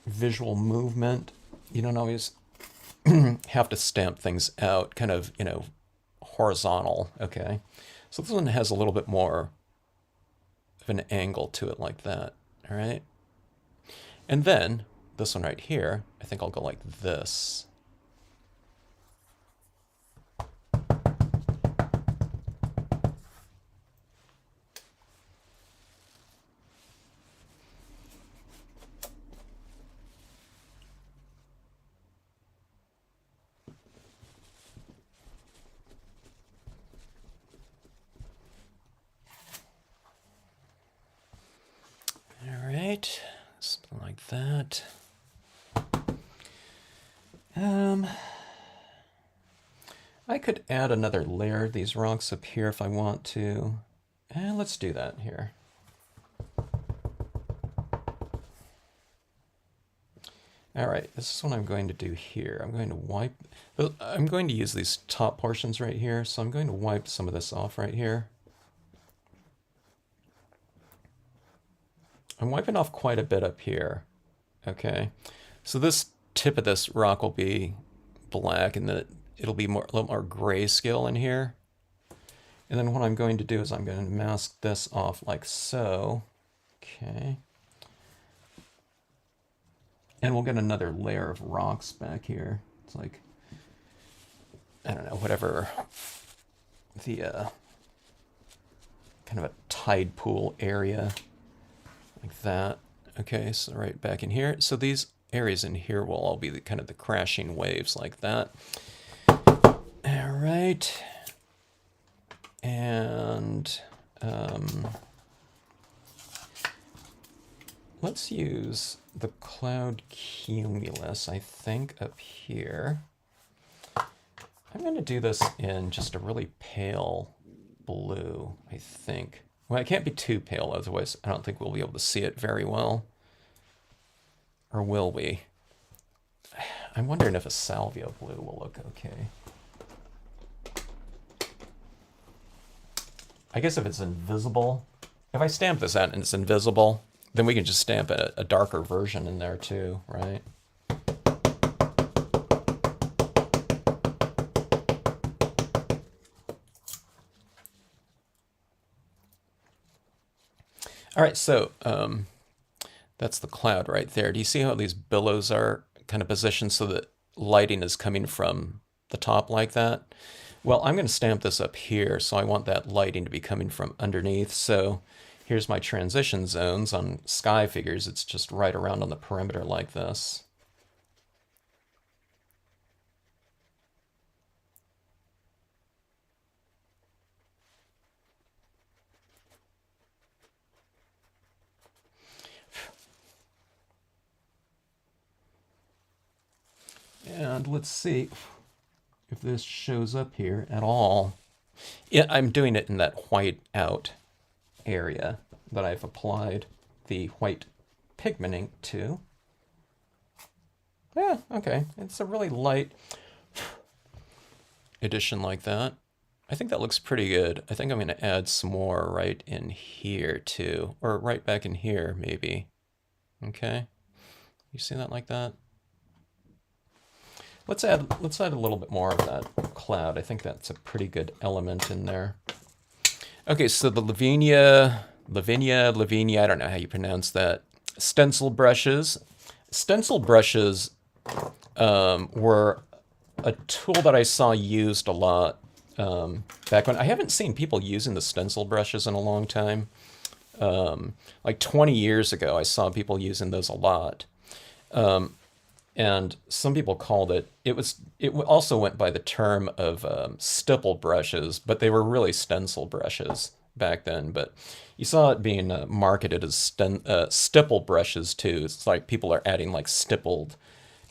visual movement. You don't always have to stamp things out kind of, horizontal, okay? So this one has a little bit more of an angle to it like that. All right. And then this one right here, I think I'll go like this. Something like that. I could add another layer of these rocks up here if I want to. And let's do that here. All right, this is what I'm going to do here. I'm going to use these top portions right here, so I'm going to wipe some of this off right here. I'm wiping off quite a bit up here, okay? So this tip of this rock will be black, and then it'll be a little more grayscale in here. And then what I'm going to do is I'm going to mask this off like so, okay? And we'll get another layer of rocks back here. It's like, I don't know, whatever the kind of a tide pool area. Like that. Okay, so right back in here. So these areas in here will all be the kind of the crashing waves like that. All right. And let's use the cloud cumulus, I think, up here. I'm going to do this in just a really pale blue, I think. Well, it can't be too pale, otherwise I don't think we'll be able to see it very well. Or will we? I'm wondering if a salvia blue will look okay. I guess if it's invisible, if I stamp this out and it's invisible, then we can just stamp a darker version in there too, right? All right, so that's the cloud right there. Do you see how these billows are kind of positioned so that lighting is coming from the top like that? Well, I'm going to stamp this up here, so I want that lighting to be coming from underneath. So here's my transition zones on sky figures. It's just right around on the perimeter like this. And let's see if this shows up here at all. Yeah, I'm doing it in that white out area that I've applied the white pigment ink to. Yeah, okay. It's a really light addition like that. I think that looks pretty good. I think I'm going to add some more right in here too, or right back in here maybe. Okay. You see that like that? Let's add a little bit more of that cloud. I think that's a pretty good element in there. Okay, so the Lavinia, I don't know how you pronounce that. Stencil brushes. Stencil brushes were a tool that I saw used a lot back when. I haven't seen people using the stencil brushes in a long time. Like 20 years ago, I saw people using those a lot. And some people called it, it also went by the term of stipple brushes, but they were really stencil brushes back then. But you saw it being marketed as stipple brushes too. It's like people are adding like stippled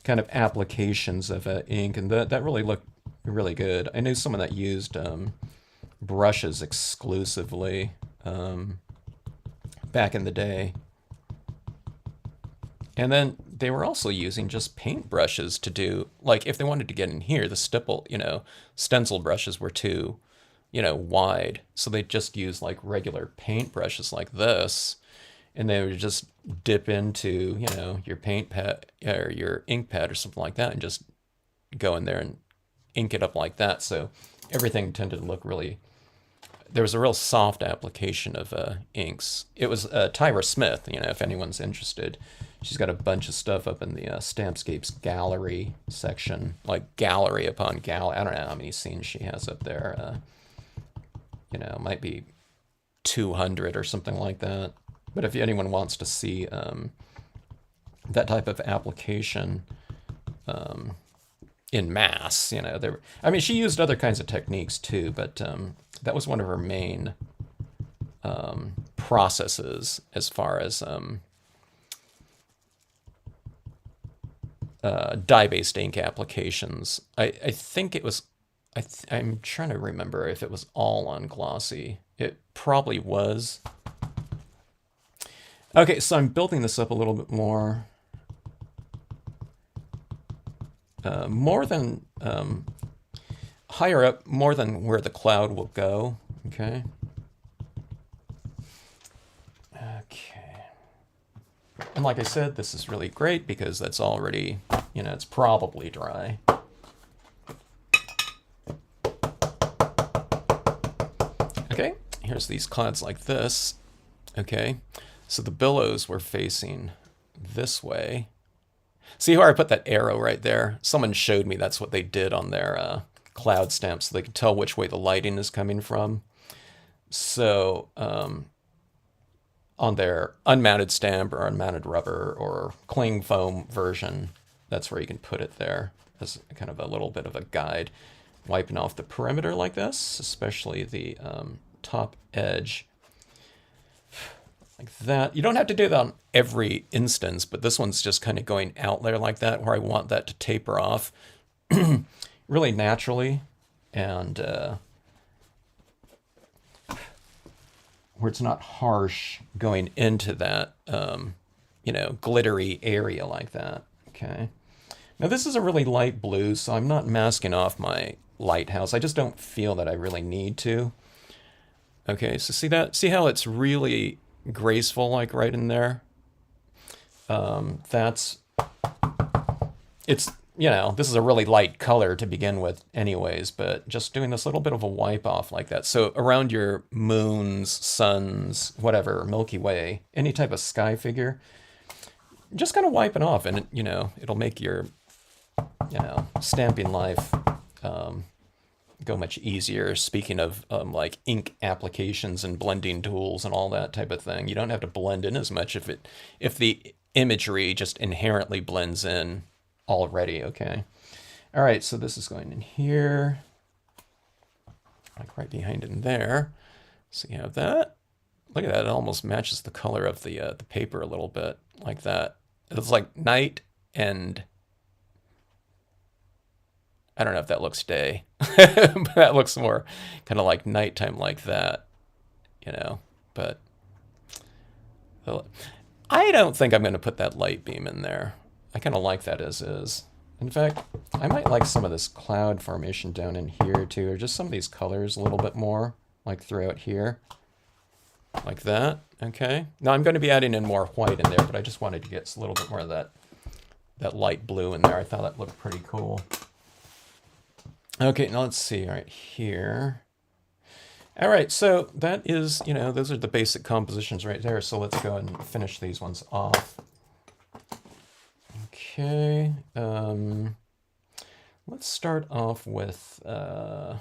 kind of applications of ink, and that really looked really good. I knew someone that used brushes exclusively back in the day. And then they were also using just paint brushes to do, like if they wanted to get in here, the stipple, stencil brushes were too, wide. So they just use like regular paint brushes like this, and they would just dip into, your paint pad or your ink pad or something like that and just go in there and ink it up like that. So everything tended to look really, there was a real soft application of inks. It was Tyra Smith, if anyone's interested. She's got a bunch of stuff up in the Stampscapes gallery section, like gallery upon gallery. I don't know how many scenes she has up there. Might be 200 or something like that. But if anyone wants to see that type of application in mass, she used other kinds of techniques too, but that was one of her main processes as far as dye-based ink applications. I think it was, I'm trying to remember if it was all on glossy. It probably was. Okay, so I'm building this up a little bit more. More than, higher up, more than where the cloud will go, okay? And like I said, this is really great because that's already, it's probably dry. Okay, here's these clouds like this. Okay, so the billows were facing this way. See how I put that arrow right there? Someone showed me that's what they did on their cloud stamps so they could tell which way the lighting is coming from. So on their unmounted stamp or unmounted rubber or cling foam version, that's where you can put it there as kind of a little bit of a guide. Wiping off the perimeter like this, especially the top edge. Like that. You don't have to do that on every instance, but this one's just kind of going out there like that, where I want that to taper off really naturally, and where it's not harsh going into that, glittery area like that. Okay. Now this is a really light blue, so I'm not masking off my lighthouse. I just don't feel that I really need to. Okay, so see that? See how it's really graceful, like right in there? This is a really light color to begin with anyways, but just doing this little bit of a wipe off like that. So around your moons, suns, whatever, Milky Way, any type of sky figure, just kind of wipe it off, and it'll make your stamping life go much easier. Speaking of like ink applications and blending tools and all that type of thing, you don't have to blend in as much if the imagery just inherently blends in already. Okay. All right, so this is going in here, like right behind in there. So you have that. Look at that, it almost matches the color of the paper a little bit, like that. It's like night and I don't know if that looks day, but that looks more kind of like nighttime like that, but I don't think I'm going to put that light beam in there. I kind of like that as is. In fact, I might like some of this cloud formation down in here too, or just some of these colors a little bit more, like throughout here, like that. Okay. Now I'm going to be adding in more white in there, but I just wanted to get a little bit more of that light blue in there. I thought that looked pretty cool. Okay, now let's see right here. All right, so that is, those are the basic compositions right there. So let's go and finish these ones off. Okay, let's start off with, I'm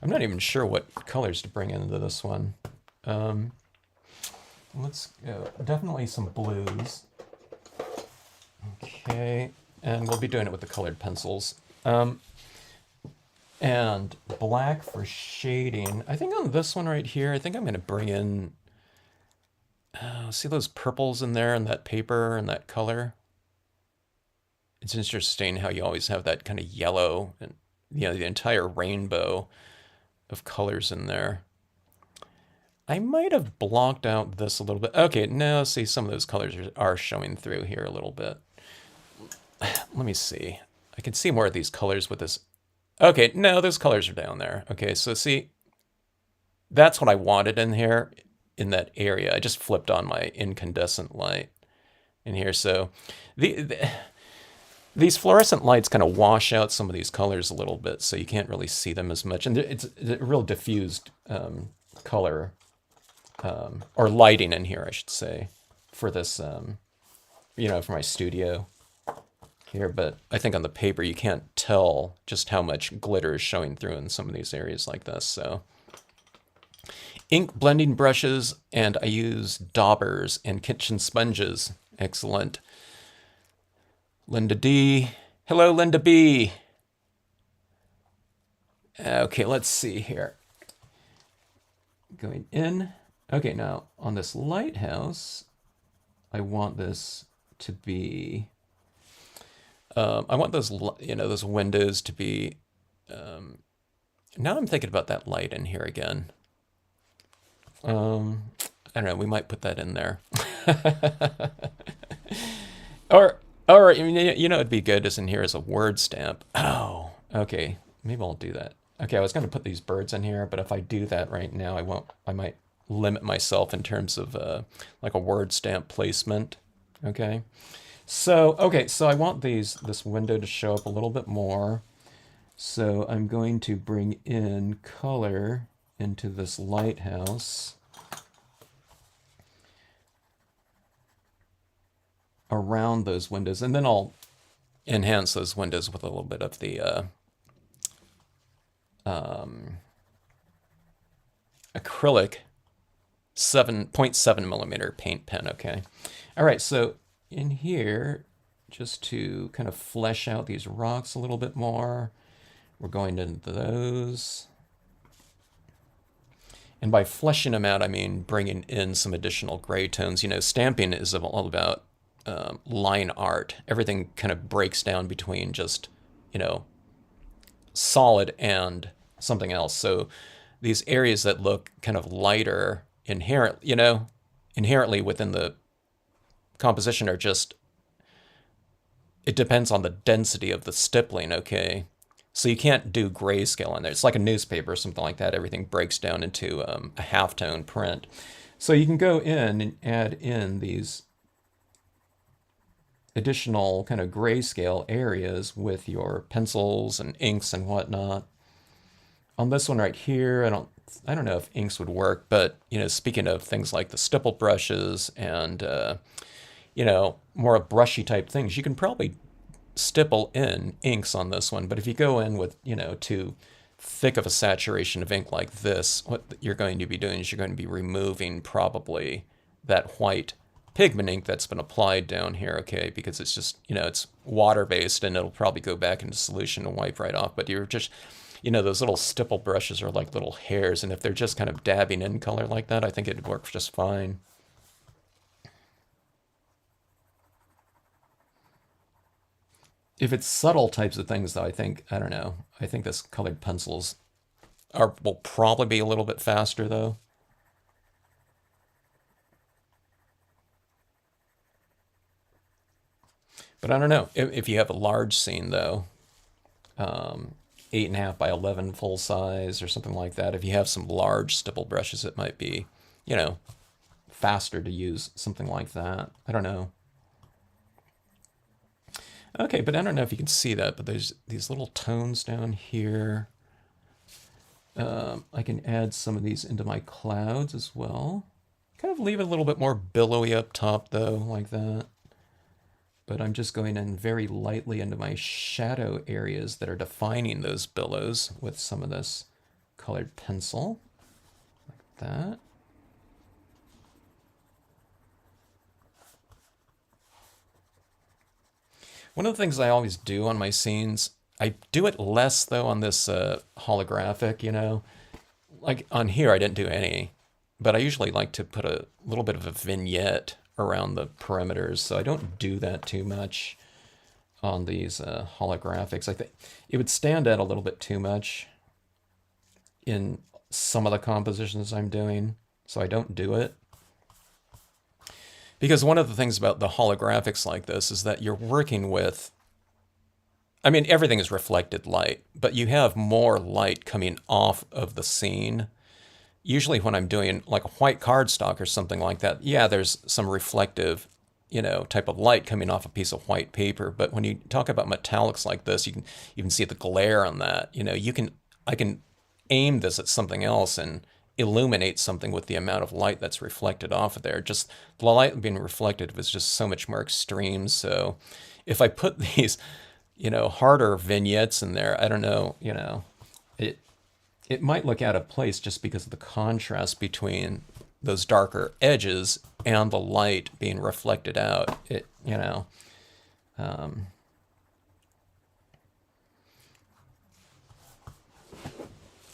not even sure what colors to bring into this one. Let's go, definitely some blues. Okay, and we'll be doing it with the colored pencils. And black for shading. I think on this one right here, I think I'm going to bring in, see those purples in there and that paper and that color? It's interesting how you always have that kind of yellow and, the entire rainbow of colors in there. I might have blocked out this a little bit. Okay, now see some of those colors are showing through here a little bit. Let me see. I can see more of these colors with this. Okay, no, those colors are down there. Okay, so see, that's what I wanted in here, in that area. I just flipped on my incandescent light in here. So these fluorescent lights kind of wash out some of these colors a little bit, so you can't really see them as much. And it's a real diffused color, or lighting in here, I should say, for this, for my studio here. But I think on the paper you can't tell just how much glitter is showing through in some of these areas like this. So ink blending brushes, and I use daubers and kitchen sponges. Excellent. Linda D. Hello, Linda B. Okay, let's see here. Going in. Okay, now on this lighthouse, I want this to be, I want those, those windows to be, now I'm thinking about that light in here again. I don't know, we might put that in there. Or it'd be good as in here as a word stamp. Oh, okay, maybe I'll do that. Okay, I was going to put these birds in here, but if I do that right now, I might limit myself in terms of like a word stamp placement. Okay. So I want this window to show up a little bit more. So I'm going to bring in color into this lighthouse around those windows, and then I'll enhance those windows with a little bit of the acrylic 0.7 millimeter paint pen, okay. All right, so in here, just to kind of flesh out these rocks a little bit more, we're going into those. And by fleshing them out, I mean bringing in some additional gray tones. You know, stamping is all about line art. Everything kind of breaks down between just, you know, solid and something else. So these areas that look kind of lighter inherently within the composition are just, it depends on the density of the stippling, okay? So you can't do grayscale in there. It's like a newspaper or something like that. Everything breaks down into a halftone print. So you can go in and add in these additional kind of grayscale areas with your pencils and inks and whatnot. On this one right here, I don't know if inks would work, but you know, speaking of things like the stipple brushes and you know, more brushy type things, you can probably stipple in inks on this one. But if you go in with, you know, too thick of a saturation of ink like this, what you're going to be doing is you're going to be removing probably that white pigment ink that's been applied down here, okay, because it's just, you know, it's water based and it'll probably go back into solution and wipe right off. But you're just, you know, those little stipple brushes are like little hairs, and if they're just kind of dabbing in color like that, I think it'd work just fine. If it's subtle types of things, though, I don't know. I think this colored pencils will probably be a little bit faster, though. But I don't know. If you have a large scene, though, 8.5 by 11 full size or something like that, if you have some large stipple brushes, it might be, you know, faster to use something like that. I don't know. Okay, but I don't know if you can see that, but there's these little tones down here. I can add some of these into my clouds as well. Kind of leave it a little bit more billowy up top though, like that. But I'm just going in very lightly into my shadow areas that are defining those billows with some of this colored pencil, like that. One of the things I always do on my scenes, I do it less though on this holographic, you know. Like on here, I didn't do any, but I usually like to put a little bit of a vignette around the perimeters, so I don't do that too much on these holographics. I think it would stand out a little bit too much in some of the compositions I'm doing, so I don't do it. Because one of the things about the holographics like this is that you're working with, I mean, everything is reflected light, but you have more light coming off of the scene. Usually when I'm doing like a white cardstock or something like that, yeah, there's some reflective, you know, type of light coming off a piece of white paper. But when you talk about metallics like this, you can see the glare on that. You know, I can aim this at something else and illuminate something with the amount of light that's reflected off of there. Just the light being reflected was just so much more extreme. So if I put these, you know, harder vignettes in there, I don't know, you know, it might look out of place just because of the contrast between those darker edges and the light being reflected out. It, you know, I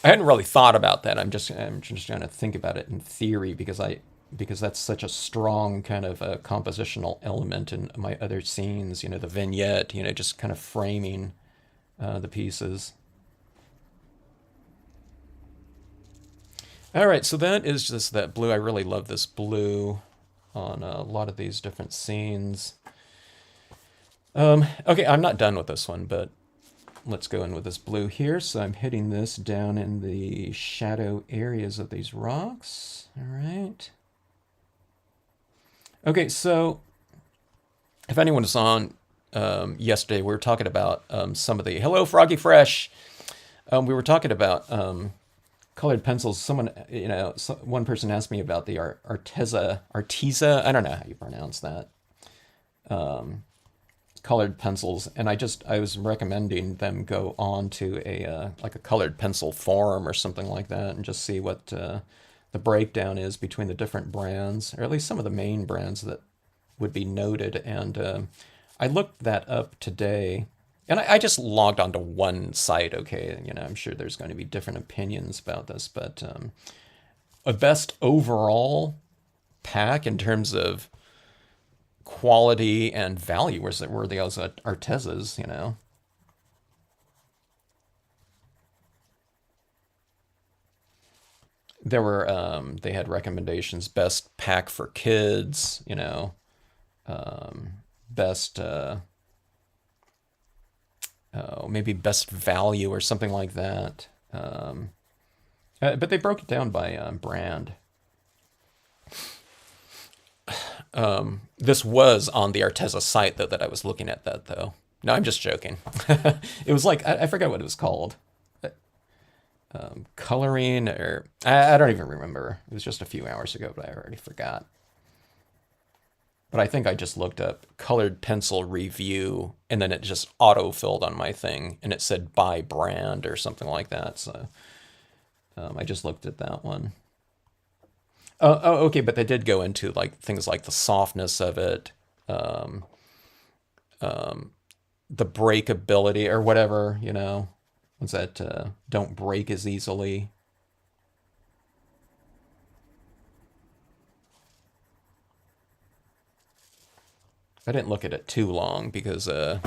hadn't really thought about that. I'm just trying to think about it in theory because that's such a strong kind of a compositional element in my other scenes. You know, the vignette. You know, just kind of framing the pieces. All right, so that is just that blue. I really love this blue on a lot of these different scenes. Okay, I'm not done with this one, but let's go in with this blue here. So I'm hitting this down in the shadow areas of these rocks. All right. Okay, so if anyone was on yesterday, we were talking about some of the, hello, Froggy Fresh. We were talking about colored pencils. Someone, you know, one person asked me about the Arteza, I don't know how you pronounce that, colored pencils, and I was recommending them go on to a like a colored pencil forum or something like that, and just see what the breakdown is between the different brands, or at least some of the main brands that would be noted. And I looked that up today, and I just logged onto one site. Okay, I'm sure there's going to be different opinions about this, but a best overall pack in terms of quality and value were those Artezas. They had recommendations: best pack for kids, best maybe best value or something like that. But they broke it down by brand. This was on the Arteza site though that I was looking at that though. No, I'm just joking. It was like I forgot what it was called. Coloring or I don't even remember. It was just a few hours ago, but I already forgot. But I think I just looked up colored pencil review and then it just auto filled on my thing and it said by brand or something like that. So I just looked at that one. Okay, but they did go into like things like the softness of it, um, the breakability or whatever. What's that? Don't break as easily. I didn't look at it too long because, I'm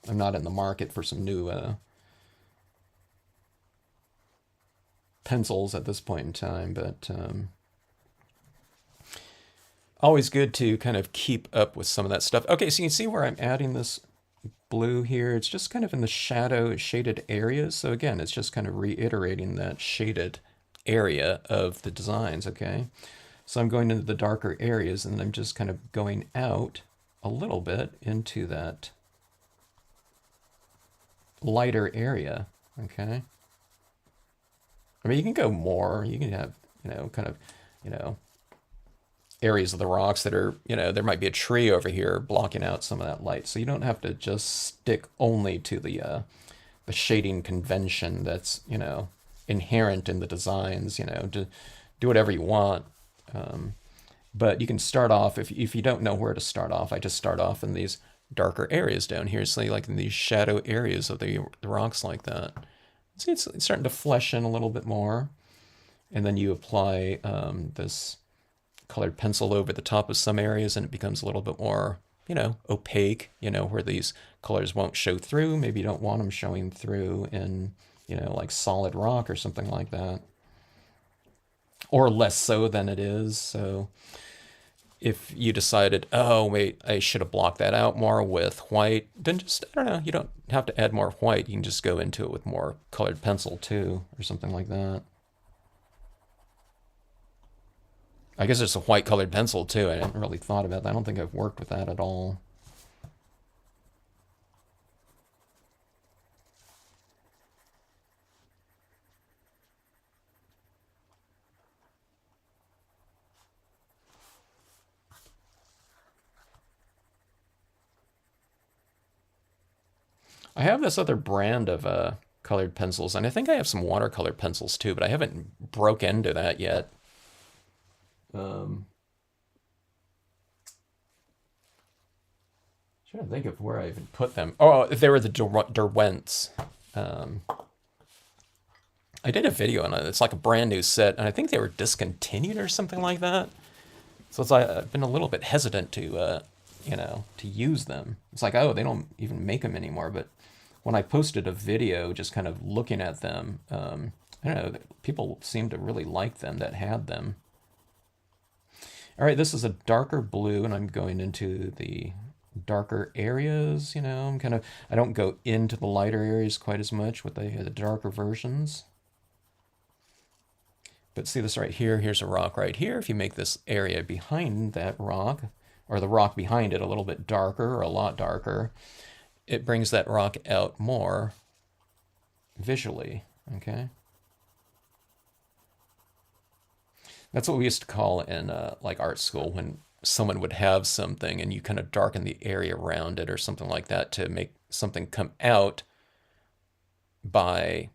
not in the market for some new pencils at this point in time, but always good to kind of keep up with some of that stuff. Okay, so you can see where I'm adding this blue here. It's just kind of in the shaded areas. So again, it's just kind of reiterating that shaded area of the designs, okay? So I'm going into the darker areas and I'm just kind of going out a little bit into that lighter area, okay? I mean, you can go more. You can have, kind of, you know, areas of the rocks that are, there might be a tree over here blocking out some of that light. So you don't have to just stick only to the shading convention that's, inherent in the designs, to do whatever you want. But you can start off, if you don't know where to start off, I just start off in these darker areas down here. So like in these shadow areas of the rocks like that. See, it's starting to flesh in a little bit more. And then you apply this colored pencil over the top of some areas and it becomes a little bit more, opaque, where these colors won't show through. Maybe you don't want them showing through in, like solid rock or something like that. Or less so than it is. So if you decided, oh, wait, I should have blocked that out more with white, then just, I don't know, you don't have to add more white. You can just go into it with more colored pencil too, or something like that. I guess it's a white colored pencil too. I hadn't really thought about that. I don't think I've worked with that at all. I have this other brand of colored pencils, and I think I have some watercolor pencils too, but I haven't broke into that yet. Um, Trying to think of where I even put them. Oh, they were the Derwents. Um, I did a video on it. It's like a brand new set, and I think they were discontinued or something like that. So it's like I've been a little bit hesitant to use them. It's like, oh, they don't even make them anymore. But when I posted a video, just kind of looking at them, I don't know, people seemed to really like them that had them. All right, this is a darker blue, and I'm going into the darker areas. I don't go into the lighter areas quite as much with the darker versions. But see this right here? Here's a rock right here. If you make this area behind that rock, or the rock behind it a little bit darker or a lot darker, it brings that rock out more visually, okay? That's what we used to call in like art school when someone would have something and you kind of darken the area around it or something like that to make something come out by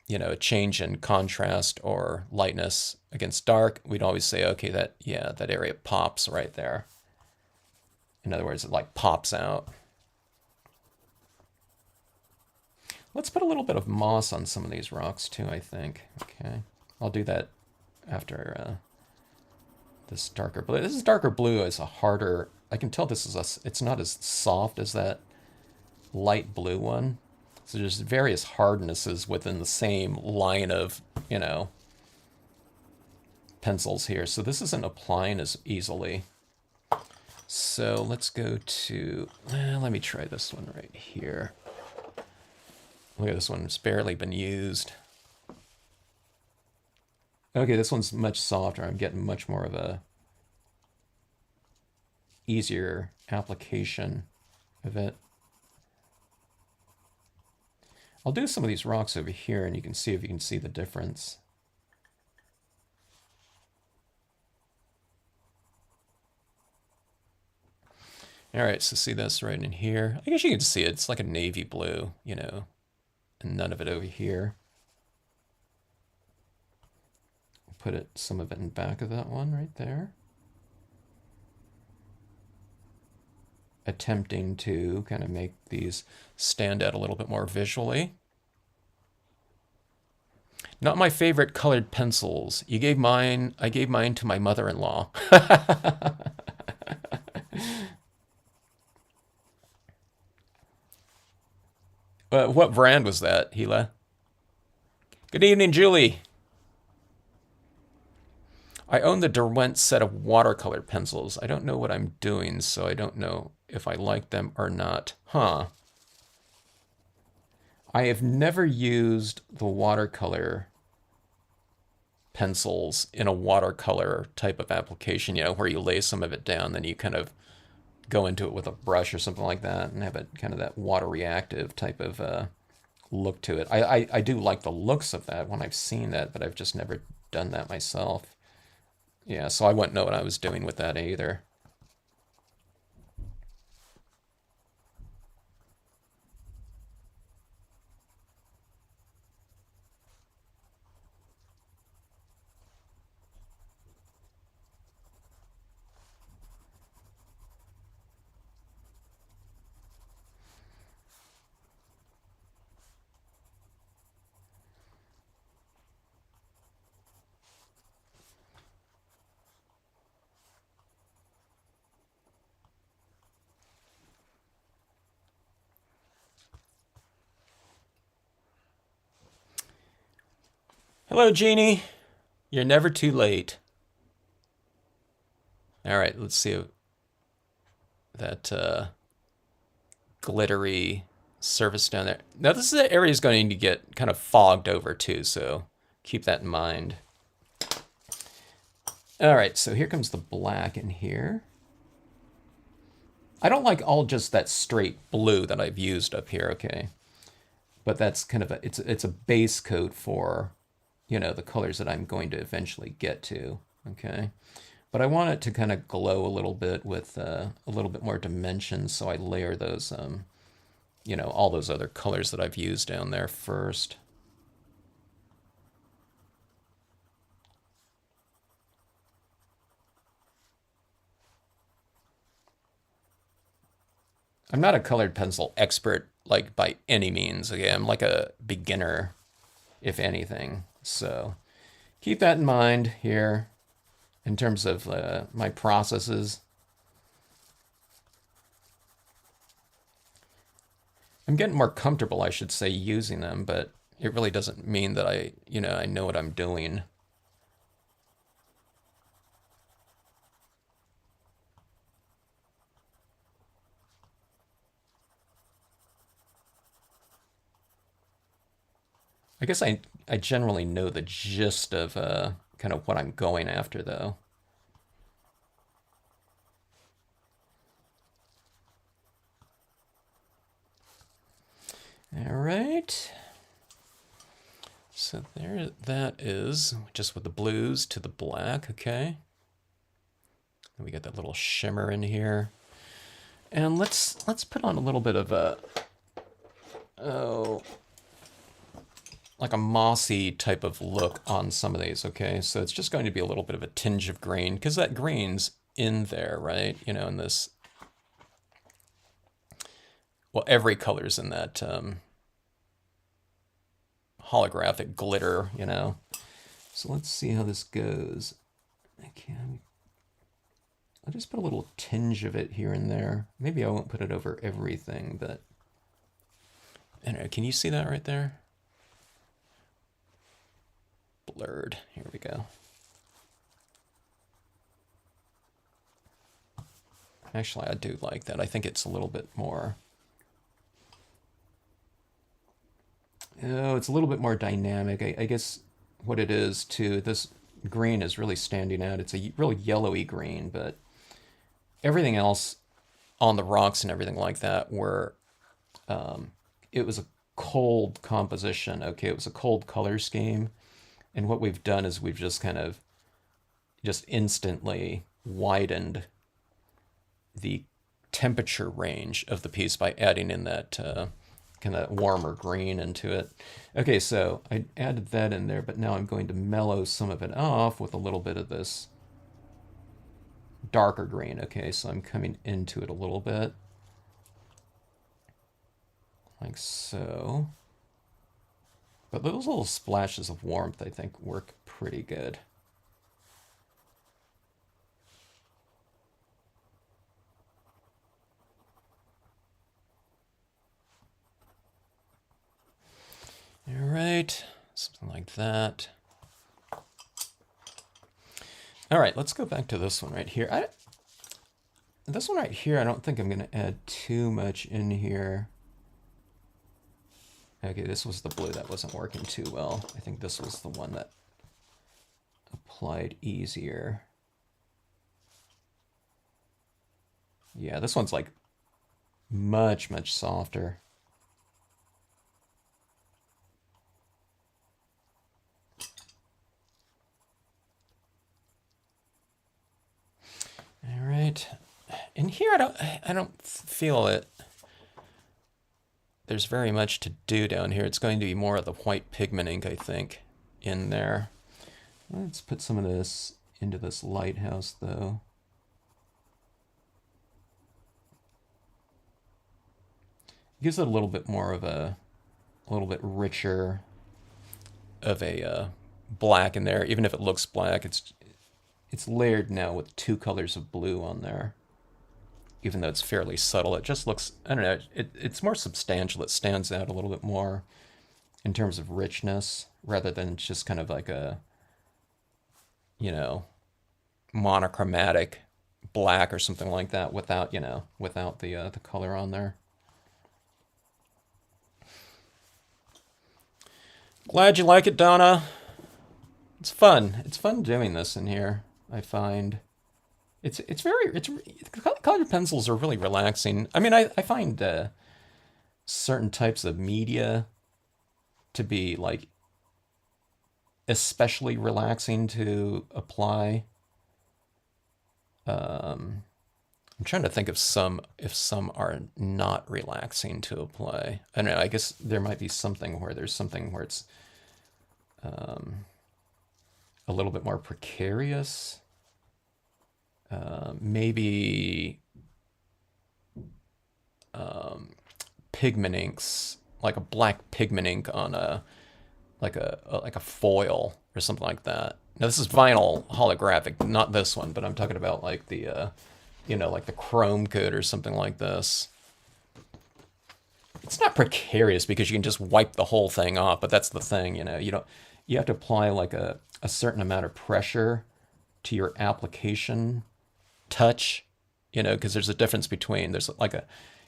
you know, a change in contrast or lightness against dark, we'd always say, okay, that, yeah, that area pops right there. In other words, it like pops out. Let's put a little bit of moss on some of these rocks too, I think. Okay, I'll do that after this darker blue. This is darker blue is a harder, I can tell this is it's not as soft as that light blue one. So there's various hardnesses within the same line of, you know, pencils here. So this isn't applying as easily. So let's go to, let me try this one right here. Look at this one, it's barely been used. Okay, this one's much softer. I'm getting much more of a easier application of it. I'll do some of these rocks over here and you can see if you can see the difference. All right, so see this right in here. I guess you can see it. It's like a navy blue, you know, and none of it over here. Put it, some of it in back of that one right there. Attempting to kind of make these stand out a little bit more visually. Not my favorite colored pencils. You gave mine, I gave mine to my mother-in-law. What brand was that, Gila? Good evening, Julie. I own the Derwent set of watercolor pencils. I don't know what I'm doing, so I don't know if I like them or not. Huh. I have never used the watercolor pencils in a watercolor type of application, you know, where you lay some of it down, then you kind of go into it with a brush or something like that and have it kind of that water reactive type of look to it. I do like the looks of that when I've seen that, but I've just never done that myself. Yeah, so I wouldn't know what I was doing with that either. Hello, Jeannie. You're never too late. All right, let's see that glittery surface down there. Now, this area is going to get kind of fogged over too, so keep that in mind. All right, so here comes the black in here. I don't like all just that straight blue that I've used up here, okay? But that's kind of it's a base coat for, you know, the colors that I'm going to eventually get to, okay? But I want it to kind of glow a little bit with a little bit more dimension, so I layer those, you know, all those other colors that I've used down there first. I'm not a colored pencil expert, like, by any means. Okay, I'm like a beginner, if anything. So keep that in mind here in terms of my processes. I'm getting more comfortable, I should say, using them, but it really doesn't mean that I know what I'm doing. I guess I generally know the gist of kind of what I'm going after, though. All right. So there that is, just with the blues to the black, okay. And we got that little shimmer in here. And let's put on a little bit of a, oh, like a mossy type of look on some of these, okay? So it's just going to be a little bit of a tinge of green, because that green's in there, right? You know, in this, well, every color's in that holographic glitter, you know? So let's see how this goes. I'll just put a little tinge of it here and there. Maybe I won't put it over everything, but I don't know. Can you see that right there? Blurred. Here we go. Actually, I do like that. I think it's a little bit more... Oh, it's a little bit more dynamic. I guess what it is, too, this green is really standing out. It's a real yellowy green, but everything else on the rocks and everything like that were... it was a cold composition, okay? It was a cold color scheme. And what we've done is we've just kind of just instantly widened the temperature range of the piece by adding in that kind of warmer green into it. Okay, so I added that in there, but now I'm going to mellow some of it off with a little bit of this darker green. Okay, so I'm coming into it a little bit. Like so. But those little splashes of warmth, I think, work pretty good. All right, something like that. All right, let's go back to this one right here. This one right here, I don't think I'm going to add too much in here. Okay, this was the blue that wasn't working too well. I think this was the one that applied easier. Yeah, this one's like much, much softer. All right. In here, I don't feel it. There's very much to do down here. It's going to be more of the white pigment ink, I think, in there. Let's put some of this into this lighthouse, though. It gives it a little bit more of a little bit richer of a black in there. Even if it looks black, it's layered now with two colors of blue on there. Even though it's fairly subtle, it just looks, I don't know, it's more substantial. It stands out a little bit more in terms of richness, rather than just kind of like a, you know, monochromatic black or something like that without, you know, without the color on there. Glad you like it, Donna. It's fun. It's fun doing this in here, I find. It's colored pencils are really relaxing. I mean, I find certain types of media to be like especially relaxing to apply. I'm trying to think of if some are not relaxing to apply. I don't know. I guess there might be something where there's something where it's a little bit more precarious. Maybe pigment inks, like a black pigment ink on a like a foil or something like that. Now this is vinyl holographic, not this one, but I'm talking about like the you know, like the chrome coat or something like this. It's not precarious because you can just wipe the whole thing off, but that's the thing, you know, you have to apply like a certain amount of pressure to your application touch, you know, because there's a difference between, there's like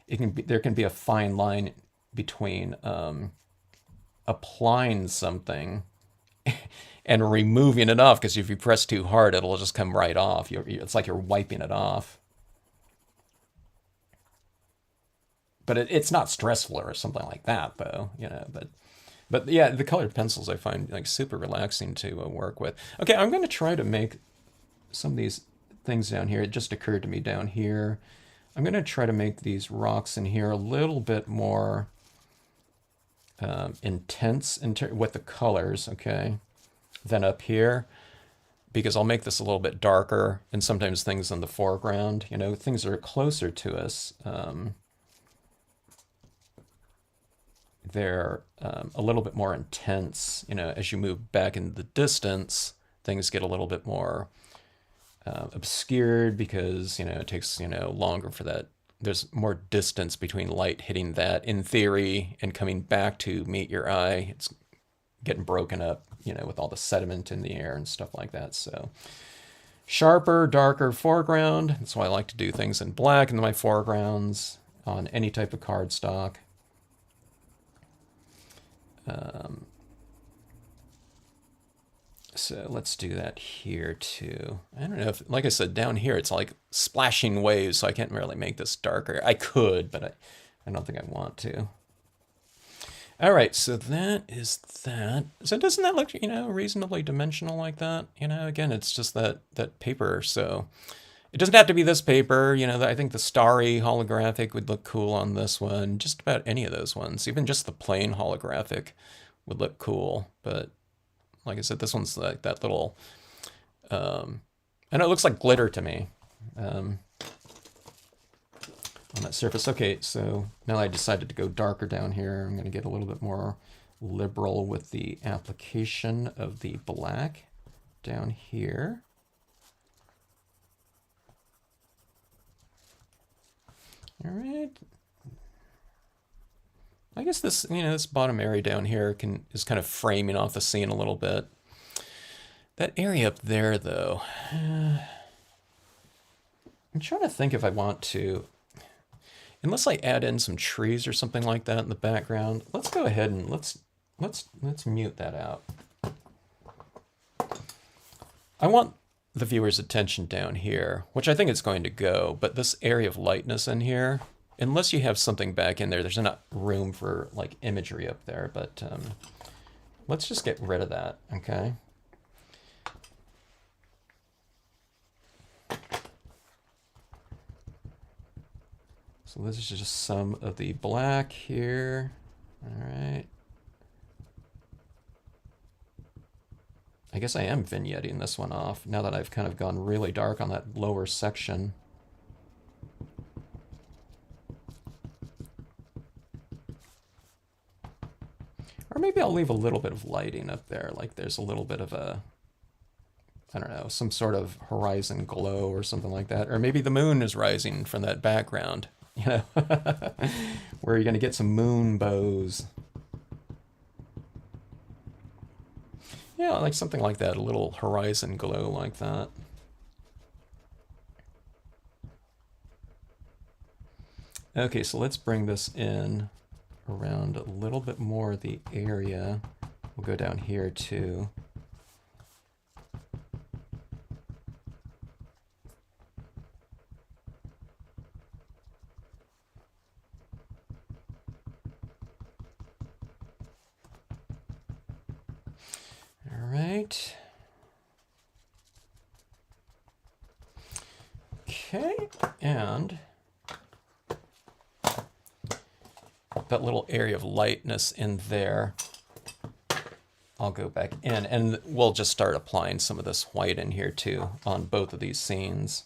there can be a fine line between applying something and removing it off, because if you press too hard, it'll just come right off. It's like you're wiping it off. But it's not stressful or something like that, though, you know, but yeah, the colored pencils I find like super relaxing to work with. Okay, I'm going to try to make some of these things down here. It just occurred to me down here. I'm going to try to make these rocks in here a little bit more intense with the colors, okay, than up here, because I'll make this a little bit darker, and sometimes things in the foreground, you know, things that are closer to us, they're a little bit more intense. You know, as you move back into the distance, things get a little bit more obscured because, you know, it takes, you know, longer for that. There's more distance between light hitting that in theory and coming back to meet your eye. It's getting broken up, you know, with all the sediment in the air and stuff like that. So sharper, darker foreground. That's why I like to do things in black in my foregrounds on any type of cardstock. So let's do that here too. I don't know if, like I said, down here it's like splashing waves, so I can't really make this darker. I could, but I don't think I want to. All right, so that is that. So doesn't that look, you know, reasonably dimensional like that? You know, again, it's just that paper, so it doesn't have to be this paper. You know, I think the starry holographic would look cool on this one. Just about any of those ones. Even just the plain holographic would look cool. But like I said, this one's like that little, I know it looks like glitter to me on that surface. Okay, so now I decided to go darker down here. I'm going to get a little bit more liberal with the application of the black down here. All right. I guess this, you know, this bottom area down here is kind of framing off the scene a little bit. That area up there, though, I'm trying to think if I want to, unless I add in some trees or something like that in the background. Let's go ahead and let's mute that out. I want the viewer's attention down here, which I think it's going to go, but this area of lightness in here, unless you have something back in there, there's not room for like imagery up there, but let's just get rid of that, okay? So this is just some of the black here. All right. I guess I am vignetting this one off now that I've kind of gone really dark on that lower section. Or maybe I'll leave a little bit of lighting up there, like there's a little bit of a, I don't know, some sort of horizon glow or something like that. Or maybe the moon is rising from that background, you know, where you're going to get some moon bows. Yeah, like something like that, a little horizon glow like that. Okay, so let's bring this in around a little bit more of the area. We'll go down here too. All right. Okay, and that little area of lightness in there, I'll go back in and we'll just start applying some of this white in here too on both of these scenes.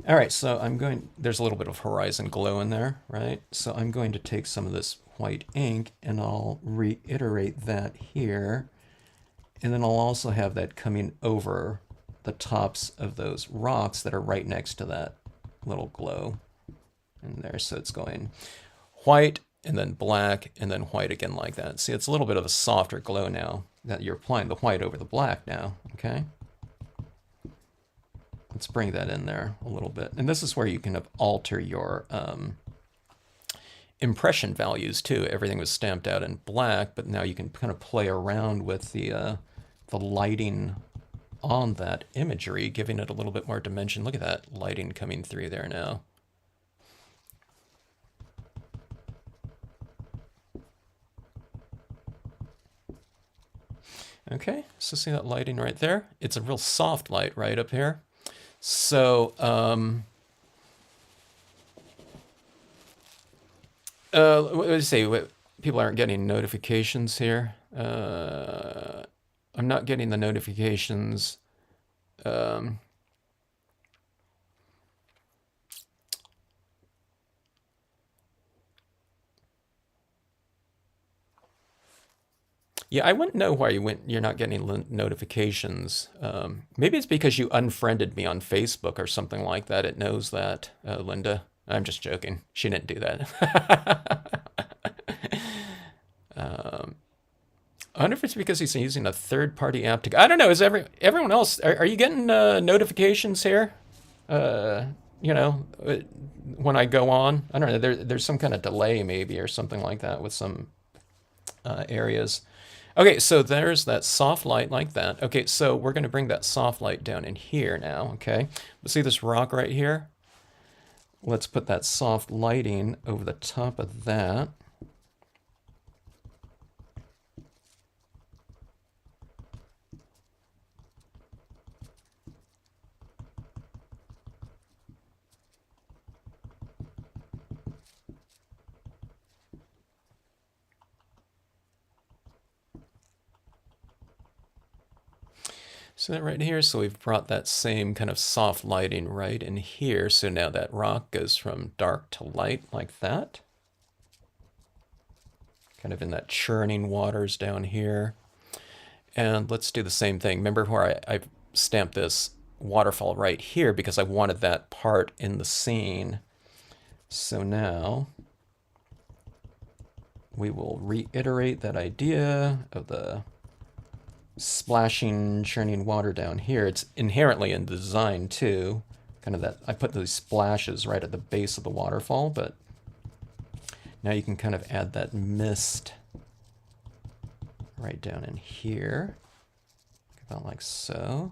All right, so there's a little bit of horizon glow in there, right? So I'm going to take some of this white ink and I'll reiterate that here. And then I'll also have that coming over the tops of those rocks that are right next to that little glow in there. So it's going white and then black and then white again like that. See, it's a little bit of a softer glow now that you're applying the white over the black now, okay? Let's bring that in there a little bit. And this is where you can alter your impression values too. Everything was stamped out in black, but now you can kind of play around with the lighting on that imagery, giving it a little bit more dimension. Look at that lighting coming through there now. Okay, so see that lighting right there? It's a real soft light right up here. So, let's say people aren't getting notifications here. I'm not getting the notifications. Um, yeah, I wouldn't know why you're not getting notifications. Maybe it's because you unfriended me on Facebook or something like that. It knows that, Linda. I'm just joking. She didn't do that. um, I wonder if it's because he's using a third-party app to. I don't know. Is everyone else? Are you getting notifications here? Uh, you know, when I go on, I don't know. There's some kind of delay maybe or something like that with some areas. Okay, so there's that soft light like that. Okay, so we're going to bring that soft light down in here now. Okay, but see this rock right here? Let's put that soft lighting over the top of that. So that right here, so we've brought that same kind of soft lighting right in here. So now that rock goes from dark to light like that. Kind of in that churning waters down here. And let's do the same thing. Remember where I stamped this waterfall right here because I wanted that part in the scene. So now we will reiterate that idea of the splashing, churning water down here. It's inherently in the design too. Kind of that, I put these splashes right at the base of the waterfall, but now you can kind of add that mist right down in here. About like so.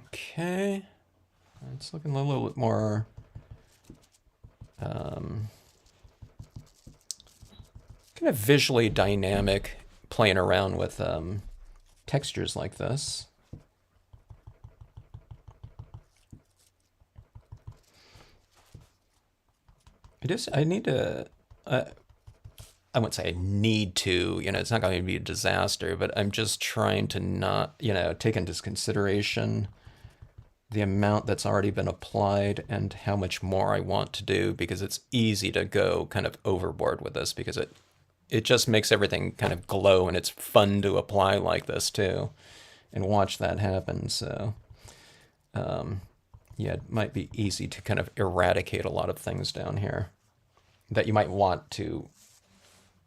Okay. It's looking a little bit more kind of visually dynamic, playing around with textures like this. I need to, I wouldn't say I need to, it's not going to be a disaster, but I'm just trying to not, take into consideration the amount that's already been applied and how much more I want to do, because it's easy to go kind of overboard with this because it just makes everything kind of glow, and it's fun to apply like this too and watch that happen. So yeah, it might be easy to kind of eradicate a lot of things down here that you might want to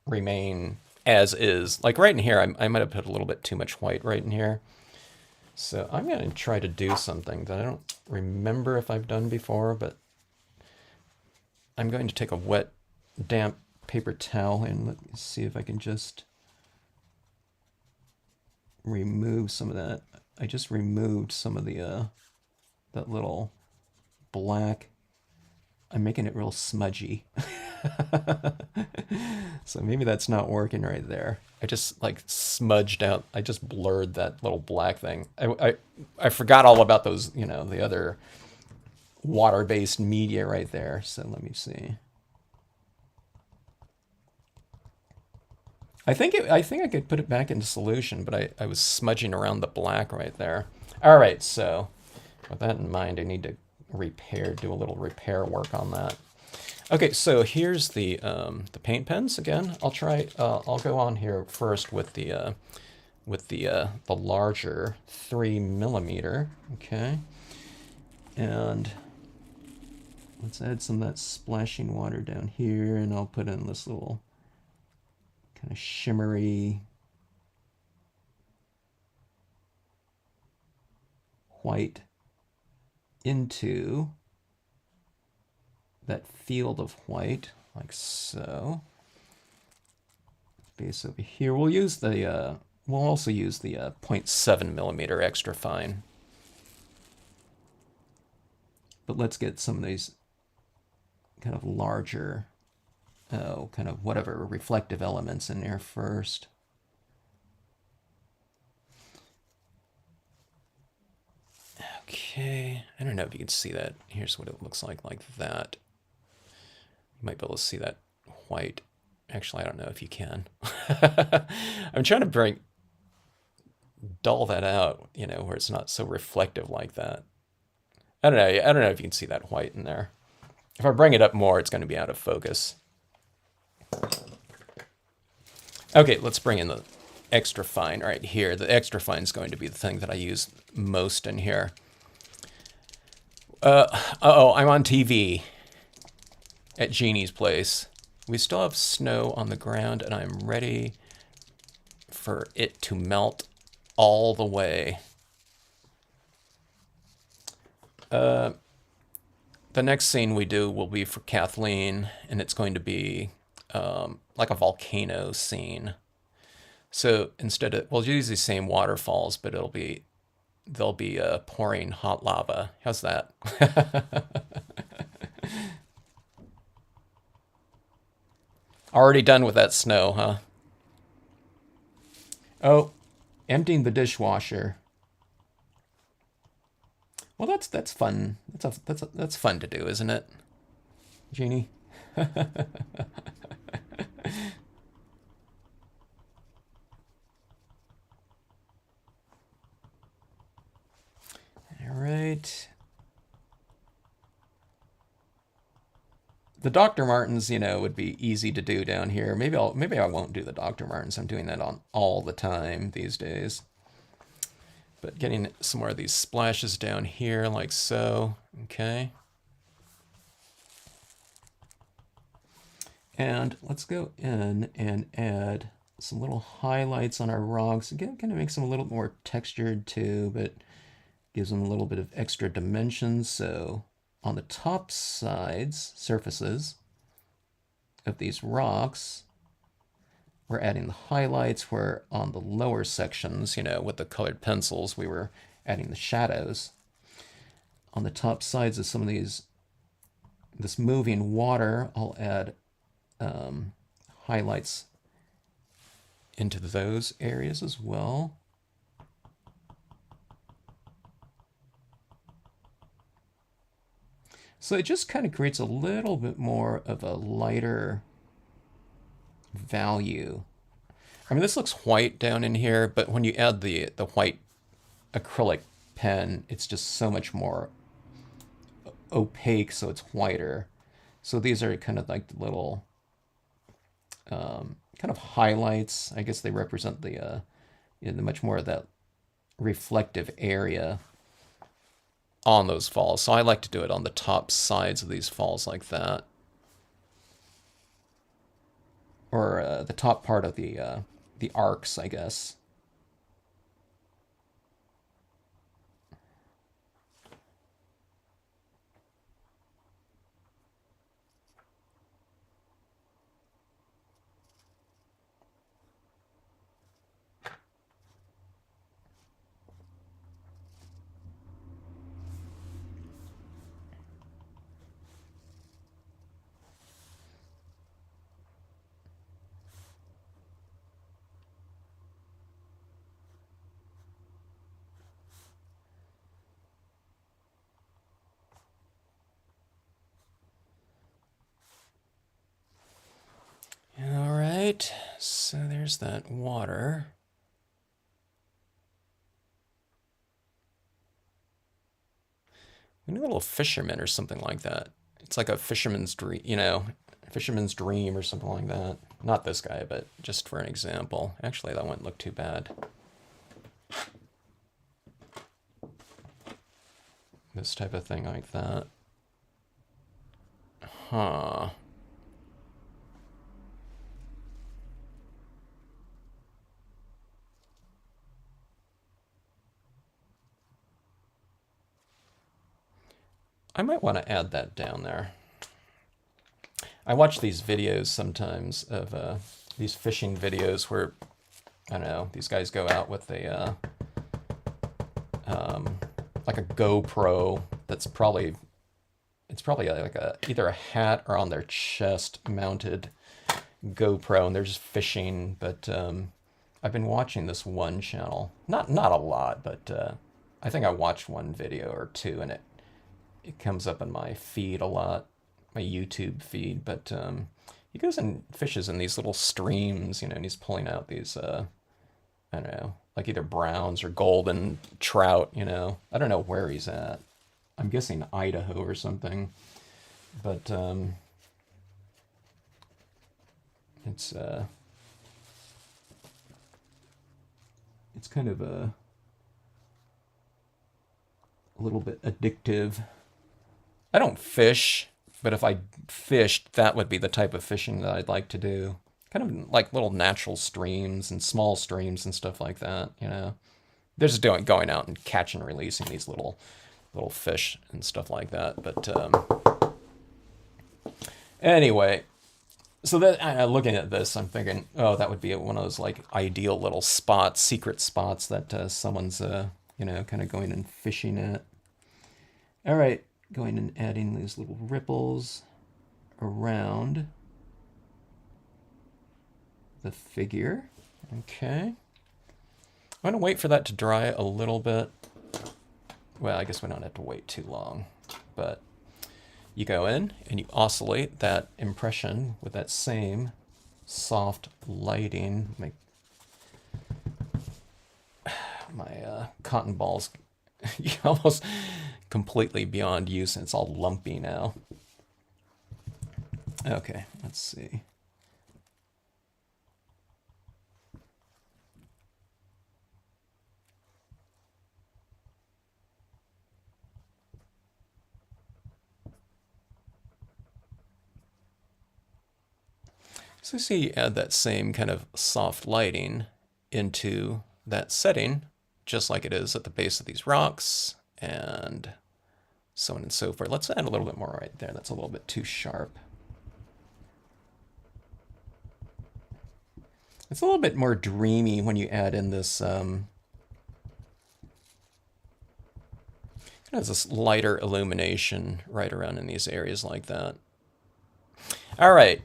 remain as is. Like right in here, I might have put a little bit too much white right in here. So I'm going to try to do something that I don't remember if I've done before, but I'm going to take a wet, damp paper towel and let's see if I can just remove some of that. I just removed some of the that little black. I'm making it real smudgy. So maybe that's not working right there. I just like smudged out. I just blurred that little black thing. I forgot all about those, the other water-based media right there. So let me see. I think I could put it back into solution, but I was smudging around the black right there. All right, so with that in mind, I need to do a little repair work on that. Okay, so here's the paint pens again. I'll go on here first with the larger 3mm. Okay, and let's add some of that splashing water down here, and I'll put in this little kind of shimmery white into that field of white, like so. Base over here. We'll also use the 0.7mm extra fine. But let's get some of these kind of larger, kind of whatever reflective elements in there first. Okay, I don't know if you can see that. Here's what it looks like that. You might be able to see that white. Actually, I don't know if you can. I'm trying to dull that out, where it's not so reflective like that. I don't know. I don't know if you can see that white in there. If I bring it up more, it's going to be out of focus. Okay, let's bring in the extra fine right here. The extra fine is going to be the thing that I use most in here. Uh-oh, I'm on TV at Jeannie's place. We still have snow on the ground, and I'm ready for it to melt all the way. The next scene we do will be for Kathleen, and it's going to be like a volcano scene. So instead of, we'll use the same waterfalls, but they'll be pouring hot lava. How's that? Already done with that snow, huh? Oh, emptying the dishwasher. Well, that's fun. That's fun to do, isn't it, Jeannie? All right. The Dr. Martens, would be easy to do down here. Maybe I won't do the Dr. Martens. I'm doing that on all the time these days. But getting some more of these splashes down here, like so. Okay. And let's go in and add some little highlights on our rocks. Again, kind of makes them a little more textured too, but gives them a little bit of extra dimension. So on the top sides, surfaces of these rocks, we're adding the highlights, where on the lower sections, with the colored pencils, we were adding the shadows. On the top sides of some of this moving water, I'll add highlights into those areas as well. So it just kind of creates a little bit more of a lighter value. I mean, this looks white down in here, but when you add the white acrylic pen, it's just so much more opaque, so it's whiter. So these are kind of like the little kind of highlights. I guess they represent the much more of that reflective area on those falls. So I like to do it on the top sides of these falls like that. Or the top part of the arcs, I guess. All right, so there's that water. We need a little fisherman or something like that. It's like a fisherman's dream, fisherman's dream or something like that. Not this guy, but just for an example. Actually, that wouldn't look too bad. This type of thing like that. Huh. I might want to add that down there. I watch these videos sometimes of these fishing videos where, I don't know, these guys go out with a like a GoPro that's probably like either a hat or on their chest mounted GoPro, and they're just fishing. But I've been watching this one channel, not a lot, but I think I watched one video or two, and it comes up in my feed a lot, my YouTube feed. But he goes and fishes in these little streams, and he's pulling out these I don't know, like either browns or golden trout. I don't know where he's at. I'm guessing Idaho or something. But it's it's kind of a little bit addictive. I don't fish, but if I fished, that would be the type of fishing that I'd like to do. Kind of like little natural streams and small streams and stuff like that. They're just going out and catching and releasing these little fish and stuff like that. But anyway, so that looking at this, I'm thinking, oh, that would be one of those like ideal little spots, secret spots that someone's kind of going and fishing at. All right, going and adding these little ripples around the figure. Okay. I'm gonna wait for that to dry a little bit. Well, I guess we don't have to wait too long, but you go in and you oscillate that impression with that same soft lighting. My cotton balls almost completely beyond use, and it's all lumpy now. Okay, let's see. So see, you add that same kind of soft lighting into that setting, just like it is at the base of these rocks, and so on and so forth. Let's add a little bit more right there. That's a little bit too sharp. It's a little bit more dreamy when you add in this kind of this lighter illumination right around in these areas like that. All right.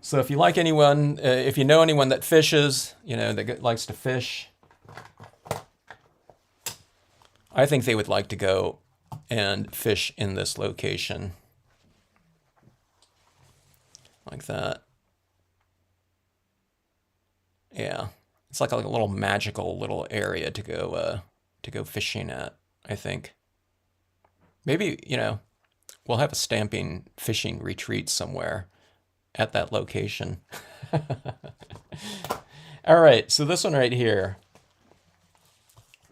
So if you like anyone, if you know anyone that fishes, that likes to fish, I think they would like to go and fish in this location. Like that. Yeah. It's like a little magical little area to go fishing at, I think. Maybe, we'll have a stamping fishing retreat somewhere at that location. All right, so this one right here,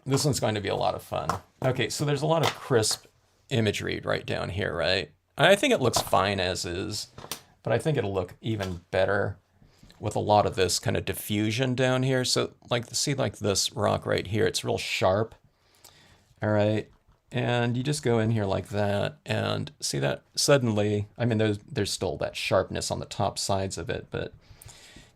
this one's going to be a lot of fun. Okay, so there's a lot of crisp imagery right down here, right? I think it looks fine as is, but I think it'll look even better with a lot of this kind of diffusion down here. So see like this rock right here, it's real sharp. All right. And you just go in here like that and see that suddenly, I mean, there's still that sharpness on the top sides of it, but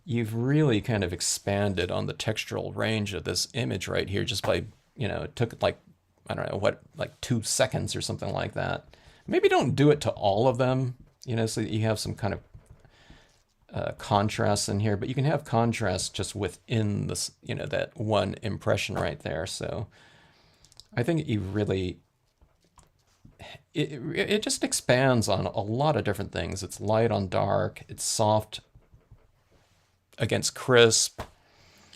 you've really kind of expanded on the textural range of this image right here just by, it took like, I don't know what, like 2 seconds or something like that. Maybe don't do it to all of them, so that you have some kind of contrast in here, but you can have contrast just within this, that one impression right there. So I think you really, it just expands on a lot of different things. It's light on dark, it's soft against crisp.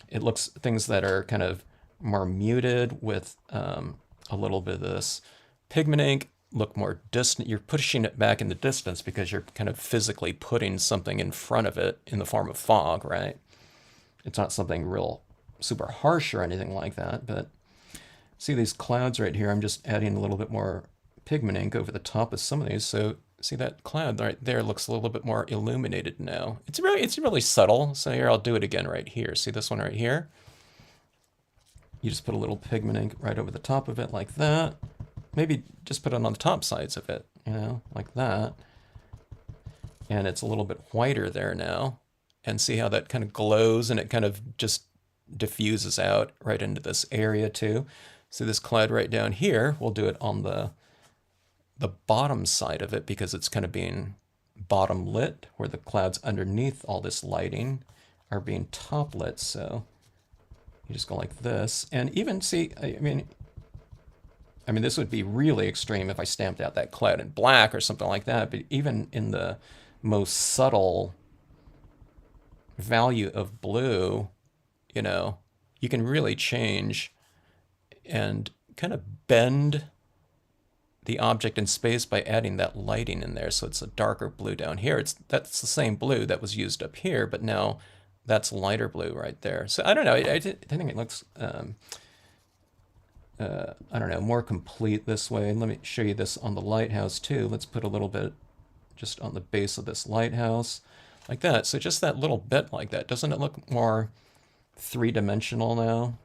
It looks things that are kind of more muted with a little bit of this pigment ink look more distant. You're pushing it back in the distance because you're kind of physically putting something in front of it in the form of fog, right? It's not something real super harsh or anything like that, but see these clouds right here? I'm just adding a little bit more pigment ink over the top of some of these. So see that cloud right there looks a little bit more illuminated now. It's really subtle. So here, I'll do it again right here. See this one right here? You just put a little pigment ink right over the top of it like that. Maybe just put it on the top sides of it, like that. And it's a little bit whiter there now. And see how that kind of glows and it kind of just diffuses out right into this area too. So this cloud right down here, we'll do it on the bottom side of it because it's kind of being bottom lit, where the clouds underneath all this lighting are being top lit. So You just go like this, and even see, I mean, this would be really extreme if I stamped out that cloud in black or something like that, but even in the most subtle value of blue, you know, you can really change and kind of bend the object in space by adding that lighting in there. So it's a darker blue down here. That's the same blue that was used up here, but now that's lighter blue right there. So I don't know. I think it looks, I don't know, more complete this way. And let me show you this on the lighthouse too. Let's put a little bit just on the base of this lighthouse like that. So just that little bit like that. Doesn't it look more three-dimensional now?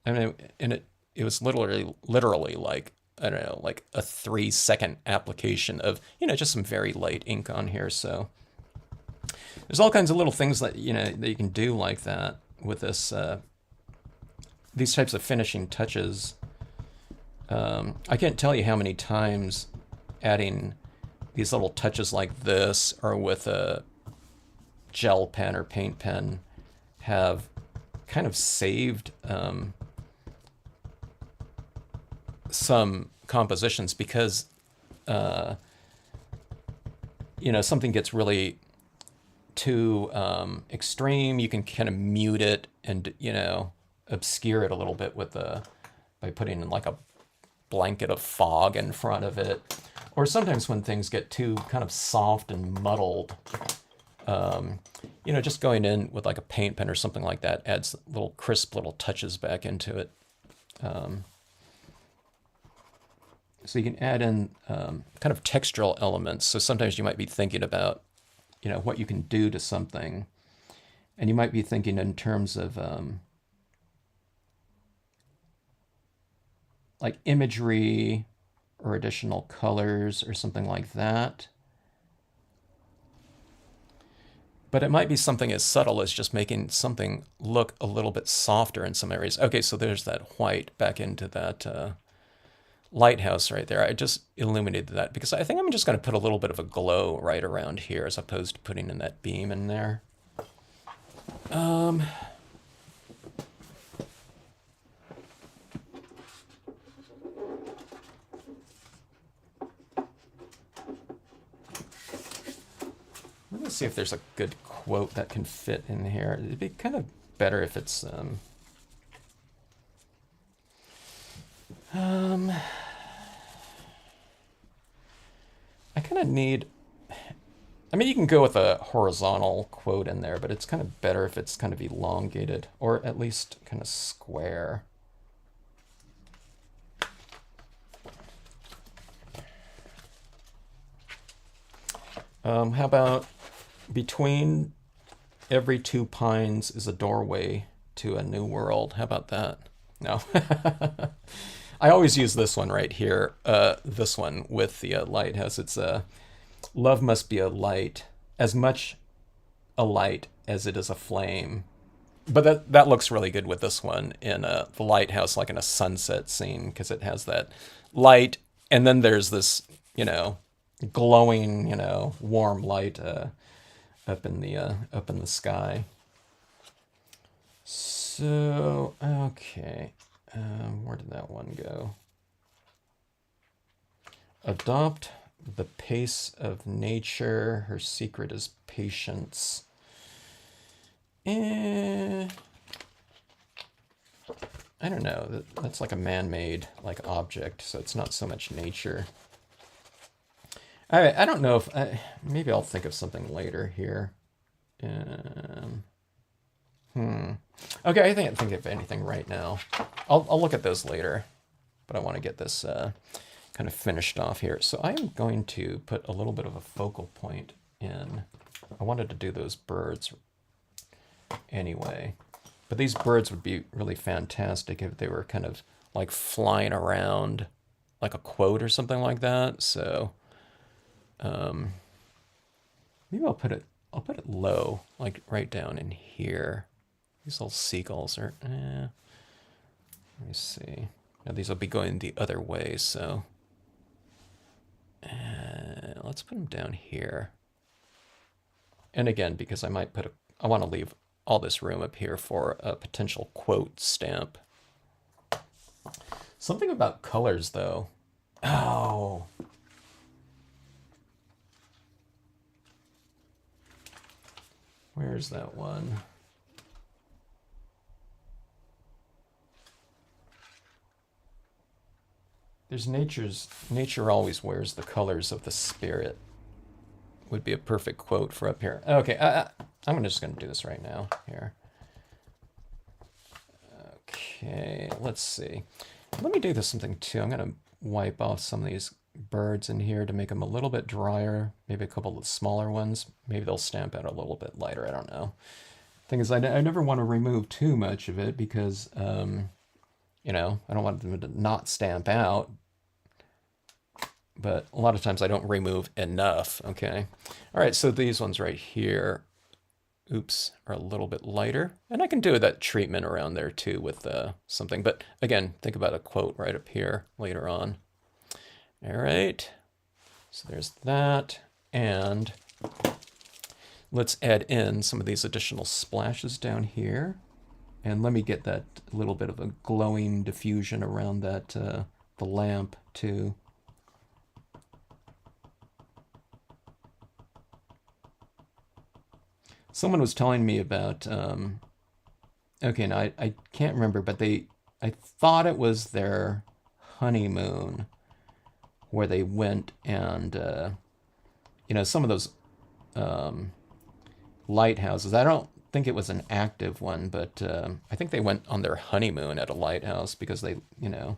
I mean, and it was literally like, I don't know, like a 3-second application of, you know, just some very light ink on here. So there's all kinds of little things that, you know, that you can do like that with this, these types of finishing touches. I can't tell you how many times adding these little touches like this or with a gel pen or paint pen have kind of saved some compositions because, you know, something gets really too extreme. You can kind of mute it and, you know, obscure it a little bit with by putting in like a blanket of fog in front of it. Or sometimes when things get too kind of soft and muddled, you know, just going in with like a paint pen or something like that adds little crisp little touches back into it. So you can add in kind of textural elements. So sometimes you might be thinking about, you know, what you can do to something. And you might be thinking in terms of like imagery or additional colors or something like that. But it might be something as subtle as just making something look a little bit softer in some areas. Okay, so there's that white back into that lighthouse right there. I just illuminated that because I think I'm just going to put a little bit of a glow right around here as opposed to putting in that beam in there. Let me see if there's a good quote that can fit in here. It'd be kind of better if it's I kind of need, I mean, you can go with a horizontal quote in there, but it's kind of better if it's kind of elongated or at least kind of square. How about between every two pines is a doorway to a new world? How about that? No. I always use this one right here, this one with the lighthouse. It's love must be a light, as much a light as it is a flame. But that looks really good with this one in the lighthouse, like in a sunset scene, because it has that light, and then there's this, you know, glowing, you know, warm light up in the sky. So okay, where did that one go? Adopt the pace of nature. Her secret is patience. I don't know. That's like a man-made like object, so it's not so much nature. I don't know if maybe I'll think of something later here. Okay, I think of anything right now. I'll look at those later, but I want to get this kind of finished off here. So I am going to put a little bit of a focal point in. I wanted to do those birds anyway, but these birds would be really fantastic if they were kind of like flying around like a quote or something like that. So maybe I'll put it low, like right down in here. These little seagulls are, let me see. Now these will be going the other way, so let's put them down here. And again, because I might I want to leave all this room up here for a potential quote stamp. Something about colors, though. Oh. Where's that one? There's nature always wears the colors of the spirit. Would be a perfect quote for up here. Okay, I'm just going to do this right now here. Okay, let's see. Let me do this something too. I'm going to wipe off some of these birds in here to make them a little bit drier. Maybe a couple of smaller ones. Maybe they'll stamp out a little bit lighter. I don't know. Thing is, I never want to remove too much of it because, you know, I don't want them to not stamp out. But a lot of times I don't remove enough. Okay. All right, so these ones right here, oops, are a little bit lighter. And I can do that treatment around there too with something. But again, think about a quote right up here later on. All right, so there's that. And let's add in some of these additional splashes down here. And let me get that little bit of a glowing diffusion around that, the lamp too. Someone was telling me about, okay, now I can't remember, but I thought it was their honeymoon where they went and, you know, some of those lighthouses, I don't think it was an active one, but I think they went on their honeymoon at a lighthouse because they, you know,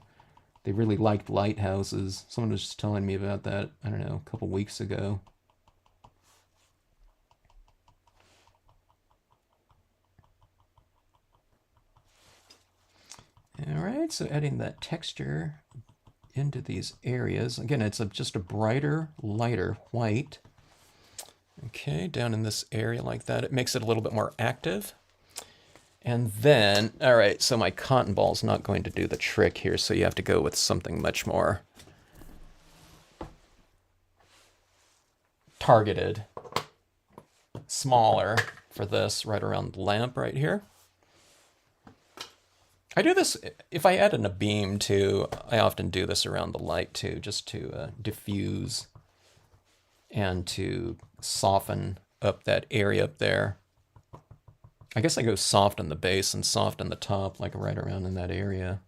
they really liked lighthouses. Someone was just telling me about that, I don't know, a couple weeks ago. All right, so adding that texture into these areas. Again, it's just a brighter, lighter white. Okay, down in this area like that. It makes it a little bit more active. And then, all right, so my cotton ball's not going to do the trick here, so you have to go with something much more targeted, smaller for this, right around the lamp right here. I do this, if I add in a beam too, I often do this around the light too, just to diffuse and to soften up that area up there. I guess I go soft on the base and soft on the top, like right around in that area.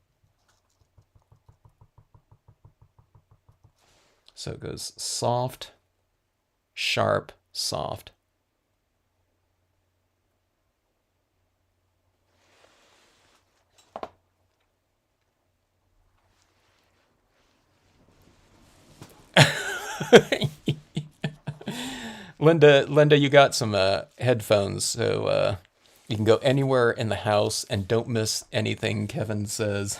So it goes soft, sharp, soft. Linda, you got some headphones, so you can go anywhere in the house and don't miss anything Kevin says.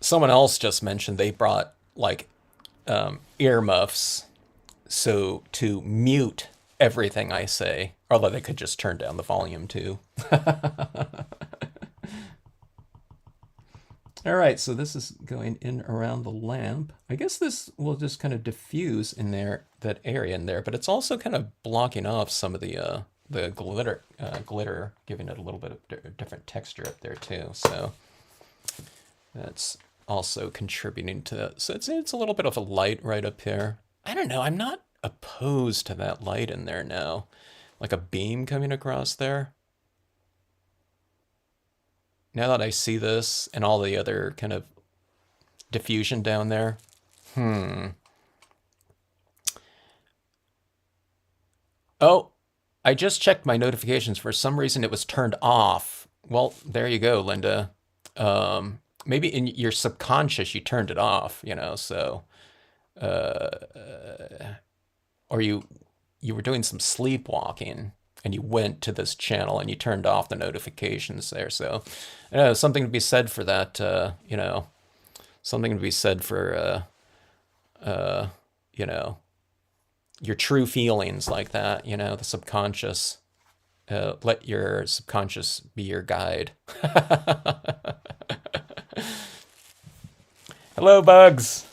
Someone else just mentioned they brought like earmuffs, so to mute everything I say, although they could just turn down the volume too. All right, so this is going in around the lamp. I guess this will just kind of diffuse in there, that area in there, but it's also kind of blocking off some of the glitter, giving it a little bit of different texture up there too. So that's also contributing to that. So it's a little bit of a light right up here. I don't know, I'm not opposed to that light in there now. Like a beam coming across there. Now that I see this and all the other kind of diffusion down there, Oh, I just checked my notifications. For some reason, it was turned off. Well, there you go, Linda. Maybe in your subconscious, you turned it off, you know, so, uh, or you were doing some sleepwalking and you went to this channel and you turned off the notifications there. So, something to be said for that, you know, something to be said for, you know, your true feelings like that, you know, the subconscious. Let your subconscious be your guide. Hello, Bugs.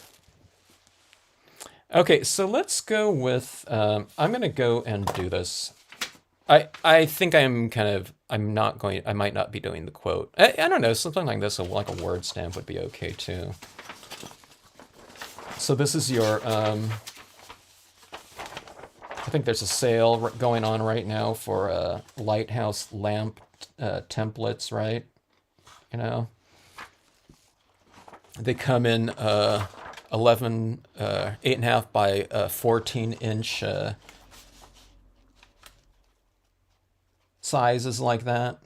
Okay, so let's go with, I'm going to go and do this. I think I'm not going, I might not be doing the quote. I don't know, something like this, like a word stamp would be okay too. So this is your, I think there's a sale going on right now for Lighthouse lamp templates, right? You know, they come in 11, 8.5 by 14-inch sizes like that.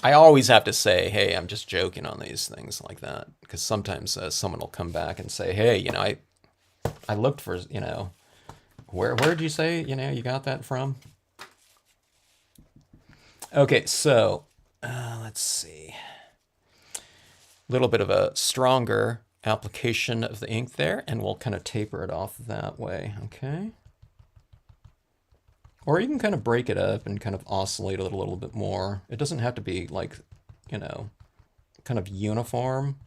I always have to say, hey, I'm just joking on these things like that, because sometimes someone will come back and say, hey, I looked for, where did you say, you got that from? Okay, so let's see. A little bit of a stronger application of the ink there, and we'll kind of taper it off that way, okay? Or you can kind of break it up and kind of oscillate it a little bit more. It doesn't have to be like, kind of uniform.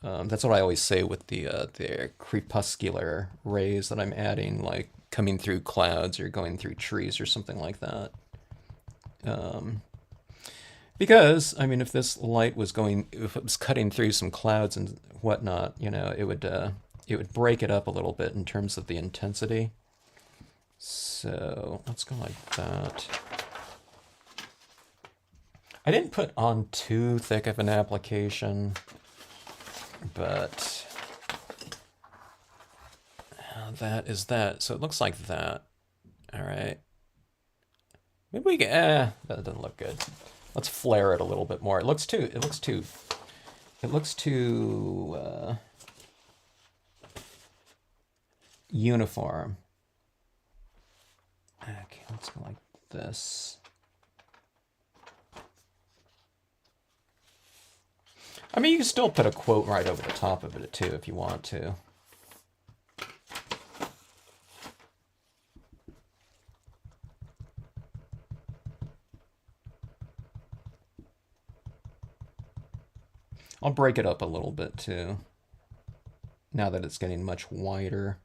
That's what I always say with the crepuscular rays that I'm adding, like coming through clouds or going through trees or something like that. Because, I mean, if this light was if it was cutting through some clouds and whatnot, it would break it up a little bit in terms of the intensity. So let's go like that. I didn't put on too thick of an application, but that is that. So it looks like that. All right. Maybe we can, that doesn't look good. Let's flare it a little bit more. It looks too uniform. Okay, let's go like this. I mean, you can still put a quote right over the top of it too if you want to. I'll break it up a little bit too, now that it's getting much wider.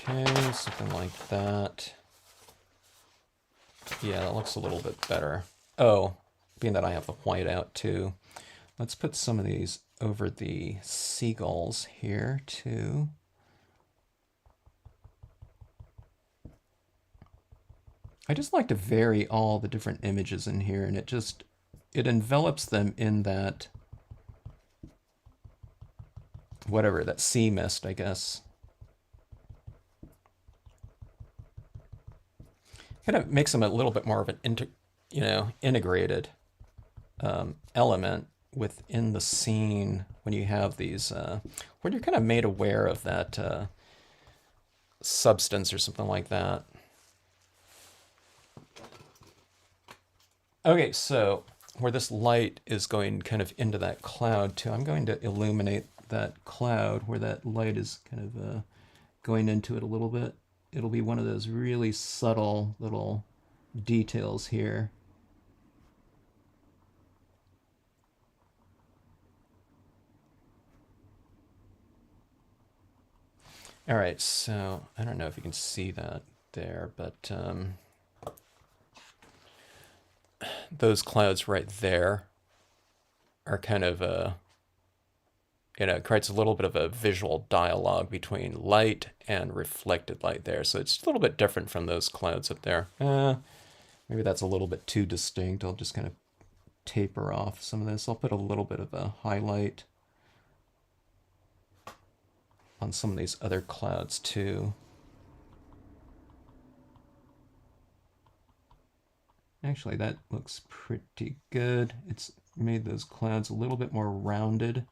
Okay, something like that. Yeah, that looks a little bit better. Oh, being that I have the white out too, let's put some of these over the seagulls here too. I just like to vary all the different images in here, and it envelops them in that, whatever, that sea mist, I guess. Kind of makes them a little bit more of an integrated element within the scene when you have these, when you're kind of made aware of that substance or something like that. Okay, so where this light is going kind of into that cloud too, I'm going to illuminate that cloud where that light is kind of going into it a little bit. It'll be one of those really subtle little details here. All right, so I don't know if you can see that there, but those clouds right there are kind of creates a little bit of a visual dialogue between light and reflected light there. So it's a little bit different from those clouds up there. Maybe that's a little bit too distinct. I'll just kind of taper off some of this. I'll put a little bit of a highlight on some of these other clouds too. Actually, that looks pretty good. It's made those clouds a little bit more rounded.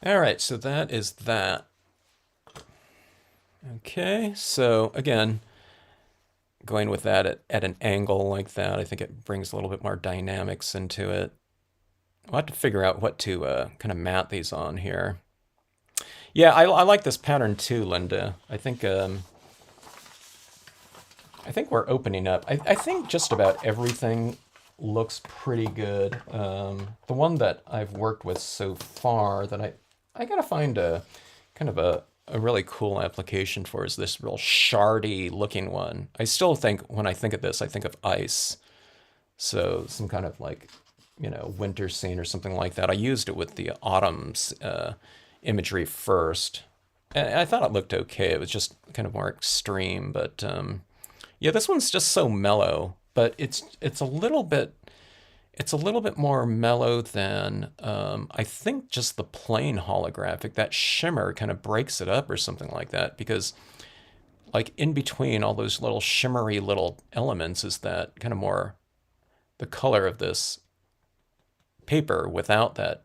All right, so that is that. Okay, so again, going with that at an angle like that, I think it brings a little bit more dynamics into it. We'll have to figure out what to kind of mat these on here. Yeah, I like this pattern too, Linda. I think we're opening up. I think just about everything looks pretty good. The one that I've worked with so far that I gotta find a kind of a really cool application for is this real shardy looking one. I still think when I think of this, I think of ice. So some kind of like, winter scene or something like that. I used it with the autumn's imagery first. And I thought it looked okay. It was just kind of more extreme, but yeah, this one's just so mellow, but it's a little bit more mellow than I think just the plain holographic. That shimmer kind of breaks it up or something like that because like in between all those little shimmery little elements is that kind of more the color of this paper without that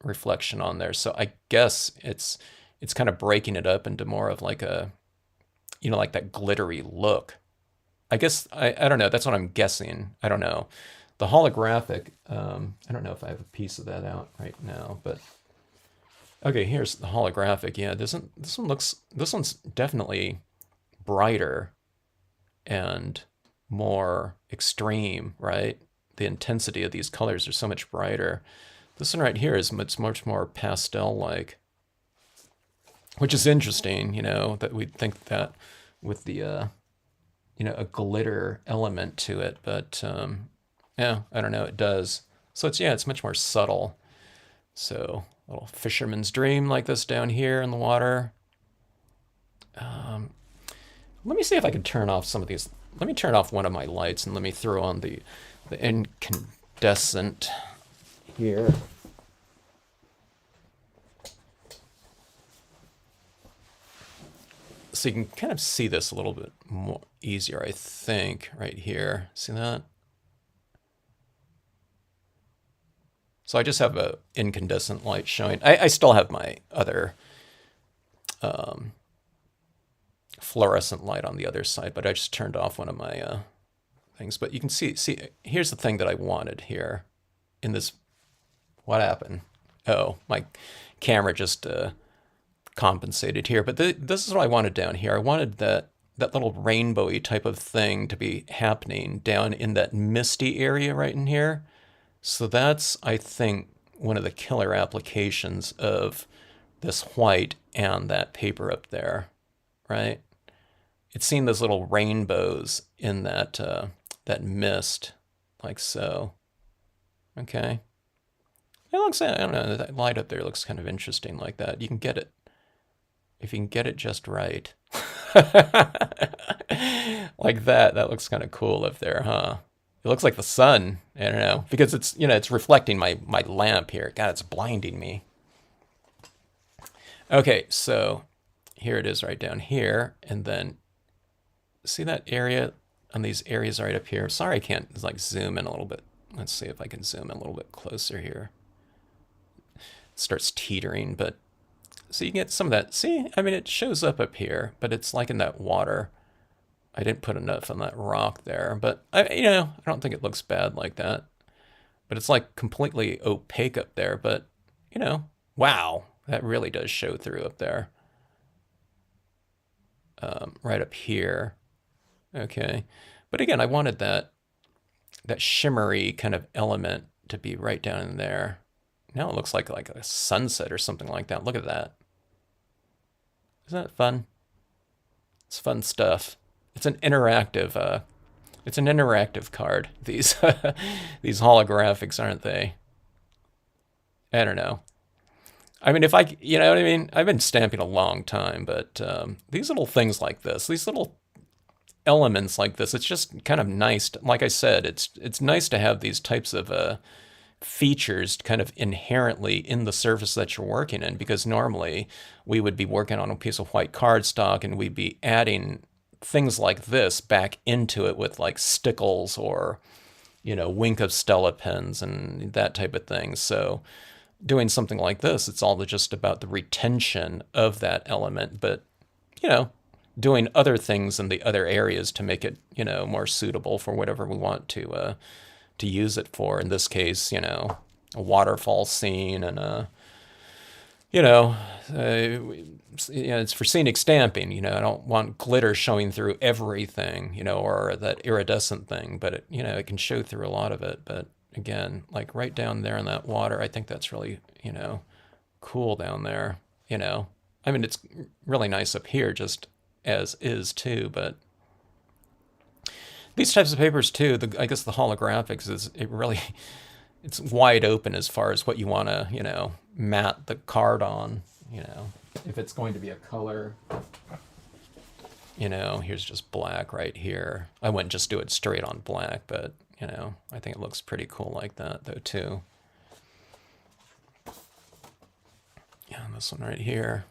reflection on there. So I guess it's kind of breaking it up into more of like a like that glittery look. I guess I don't know. That's what I'm guessing. I don't know. The holographic. I don't know if I have a piece of that out right now, but okay. Here's the holographic. Yeah, this one's definitely brighter and more extreme, right? The intensity of these colors are so much brighter. This one right here is much more pastel-like, which is interesting, that we'd think that with the, a glitter element to it, but yeah, I don't know, it does. So it's much more subtle. So a little fisherman's dream like this down here in the water. Let me see if I can turn off some of these. Let me turn off one of my lights and let me throw on the incandescent here. So you can kind of see this a little bit more easier, I think, right here. See that? So I just have a incandescent light showing. I still have my other fluorescent light on the other side, but I just turned off one of my things. But you can see, here's the thing that I wanted here in this. What happened? Oh, my camera just compensated here. But this is what I wanted down here. I wanted that little rainbowy type of thing to be happening down in that misty area right in here. So that's, I think, one of the killer applications of this white and that paper up there, right? It's seeing those little rainbows in that that mist, like so. Okay. It looks, I don't know, that light up there looks kind of interesting like that. You can get it, if you can get it just right. Like that looks kind of cool up there, huh? It looks like the sun. I don't know, because it's reflecting my lamp here. God, it's blinding me. Okay, so here it is right down here, and then see that area on these areas right up here. Sorry, I can't like zoom in a little bit. Let's see if I can zoom in a little bit closer here. It starts teetering, but so you get some of that. See, I mean, it shows up here, but it's like in that water. I didn't put enough on that rock there, but I don't think it looks bad like that. But it's like completely opaque up there, but wow, that really does show through up there. Right up here. Okay. But again, I wanted that shimmery kind of element to be right down in there. Now it looks like a sunset or something like that. Look at that. Isn't that fun? It's fun stuff. It's an interactive card. These these holographics, aren't they? I don't know. I mean, you know what I mean? I've been stamping a long time, but these little things like this, these little elements like this, it's just kind of nice. Like I said, it's nice to have these types of features kind of inherently in the surface that you're working in, because normally we would be working on a piece of white cardstock and we'd be adding things like this back into it with like stickles or wink of Stella pens and that type of thing. So doing something like this, it's all just about the retention of that element, but doing other things in the other areas to make it more suitable for whatever we want to use it for. In this case, a waterfall scene and you know, it's for scenic stamping. I don't want glitter showing through everything, or that iridescent thing, but it can show through a lot of it. But again, like right down there in that water, I think that's really, cool down there. I mean, it's really nice up here just as is too, but these types of papers too, I guess the holographics it's wide open as far as what you want to, mat the card on, if it's going to be a color, here's just black right here. I wouldn't just do it straight on black, but, I think it looks pretty cool like that though too. Yeah, and this one right here.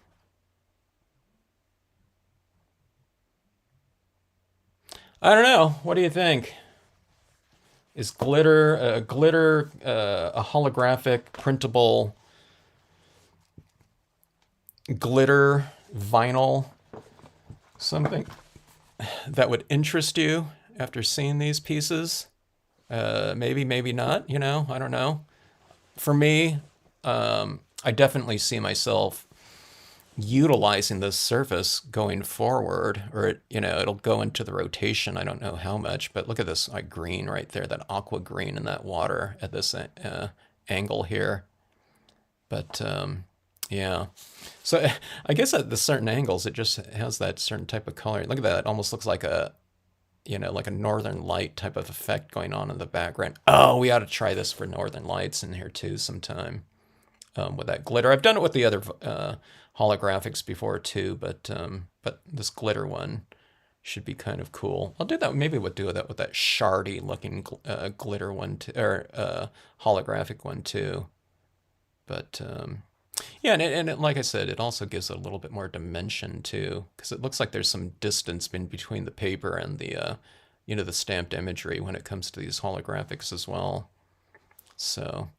I don't know. What do you think? Is a holographic printable glitter vinyl something that would interest you after seeing these pieces? Maybe, maybe not. I don't know. For me, I definitely see myself utilizing this surface going forward, or it'll go into the rotation. I don't know how much, but look at this like green right there, that aqua green in that water at this angle here. But yeah, so I guess at the certain angles, it just has that certain type of color. Look at that; it almost looks like like a northern light type of effect going on in the background. Oh, we ought to try this for northern lights in here too sometime. With that glitter. I've done it with the other holographics before too, but this glitter one should be kind of cool. I'll do that. Maybe we'll do that with that shardy looking glitter one too, or holographic one too. But yeah, like I said, it also gives it a little bit more dimension too, because it looks like there's some distance in between the paper and the stamped imagery when it comes to these holographics as well. So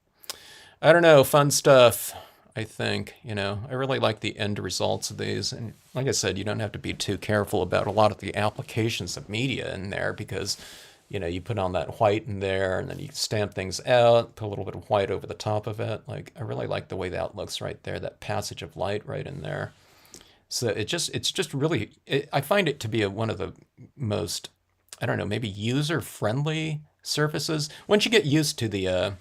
I don't know, fun stuff. I think, I really like the end results of these. And like I said, you don't have to be too careful about a lot of the applications of media in there because, you put on that white in there and then you stamp things out, put a little bit of white over the top of it. Like, I really like the way that looks right there, that passage of light right in there. So it's just really, I find it to be one of the most, I don't know, maybe user-friendly surfaces. Once you get used to the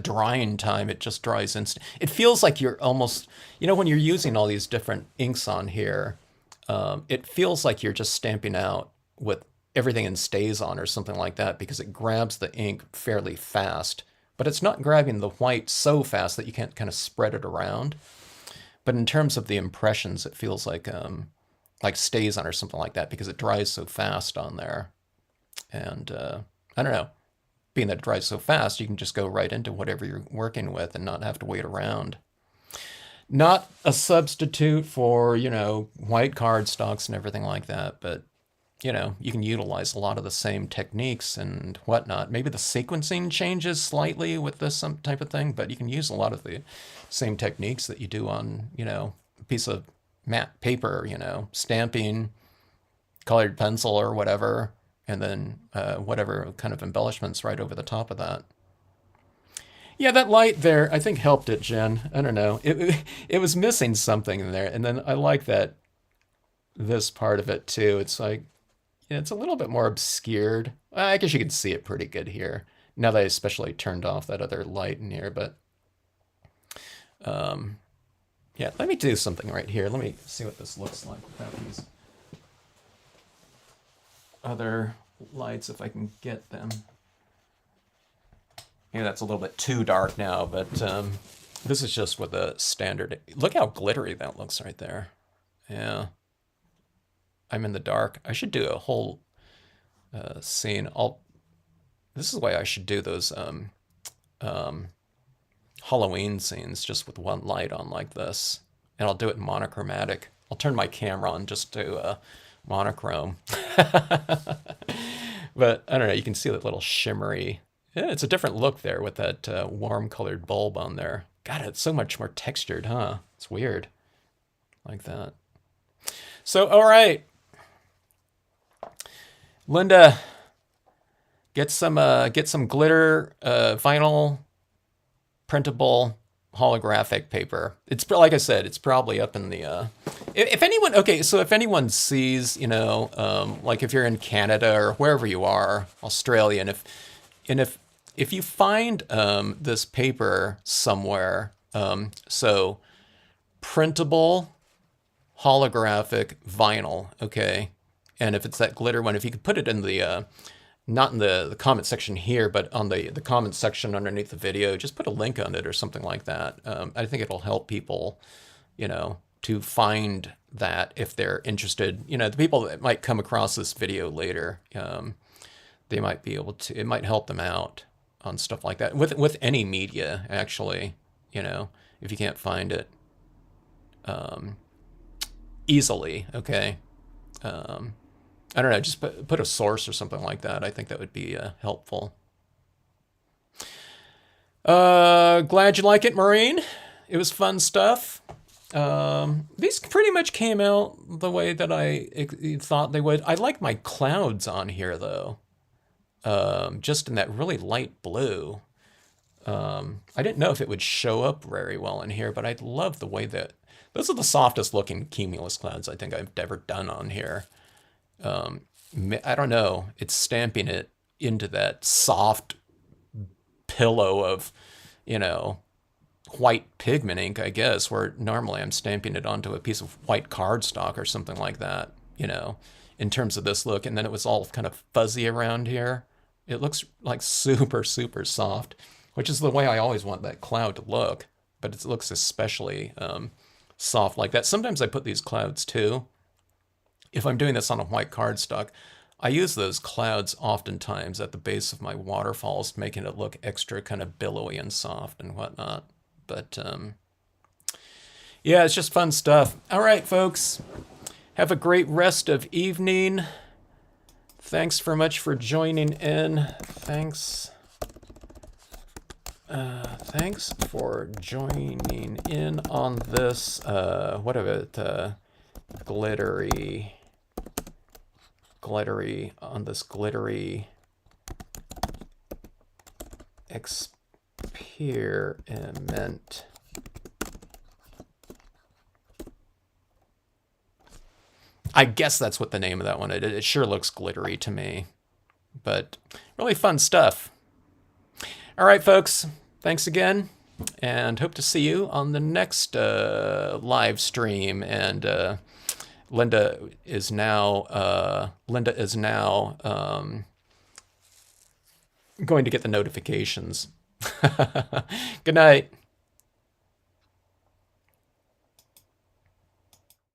drying time, it just dries instant. It feels like you're almost, when you're using all these different inks on here, it feels like you're just stamping out with everything in StazOn or something like that because it grabs the ink fairly fast, but it's not grabbing the white so fast that you can't kind of spread it around. But in terms of the impressions, it feels like StazOn or something like that because it dries so fast on there. And I don't know, being that it dries so fast, you can just go right into whatever you're working with and not have to wait around. Not a substitute for, white card stocks and everything like that, but, you can utilize a lot of the same techniques and whatnot. Maybe the sequencing changes slightly with this some type of thing, but you can use a lot of the same techniques that you do on, a piece of matte paper, stamping, colored pencil or whatever, and then whatever kind of embellishments right over the top of that. Yeah, that light there, I think helped it, Jen. I don't know. It was missing something in there, and then I like that this part of it too. It's like it's a little bit more obscured. I guess you can see it pretty good here now that I especially turned off that other light in here. But yeah, let me do something right here. Let me see what this looks like without these other lights if I can get them. Yeah, that's a little bit too dark now, but this is just with a standard. Look how glittery that looks right there. Yeah, I'm in the dark. I should do a whole scene. This is why I should do those um, Halloween scenes just with one light on like this, and I'll do it in monochromatic. I'll turn my camera on just to monochrome. But I don't know, you can see that little shimmery. Yeah, it's a different look there with that warm colored bulb on there. God, it's so much more textured, huh? It's weird. Like that. So, all right. Linda, get some glitter, vinyl, printable holographic paper. It's like I said, it's probably up in the. If anyone, okay, so if anyone sees, like if you're in Canada or wherever you are, Australia, and if you find this paper somewhere, so printable holographic vinyl, okay, and if it's that glitter one, if you could put it in the not in the comment section here, but on the comment section underneath the video, just put a link on it or something like that. I think it'll help people, to find that if they're interested. The people that might come across this video later, they might be able to. It might help them out on stuff like that with any media, actually. If you can't find it easily, okay. I don't know, just put a source or something like that. I think that would be helpful. Glad you like it, Maureen. It was fun stuff. These pretty much came out the way that I thought they would. I like my clouds on here, though. Just in that really light blue. I didn't know if it would show up very well in here, but I love the way that... Those are the softest looking cumulus clouds I think I've ever done on here. I don't know, it's stamping it into that soft pillow of, white pigment ink, I guess, where normally I'm stamping it onto a piece of white cardstock or something like that, in terms of this look. And then it was all kind of fuzzy around here. It looks like super, super soft, which is the way I always want that cloud to look, but it looks especially soft like that. Sometimes I put these clouds too. If I'm doing this on a white cardstock, I use those clouds oftentimes at the base of my waterfalls, making it look extra kind of billowy and soft and whatnot. But yeah, it's just fun stuff. All right, folks, have a great rest of evening. Thanks very much for joining in. Thanks for joining in on this, what of it, glittery, on this glittery experiment. I guess that's what the name of that one is. It sure looks glittery to me, but really fun stuff. All right, folks, thanks again, and hope to see you on the next live stream. And Linda is now going to get the notifications. Good night.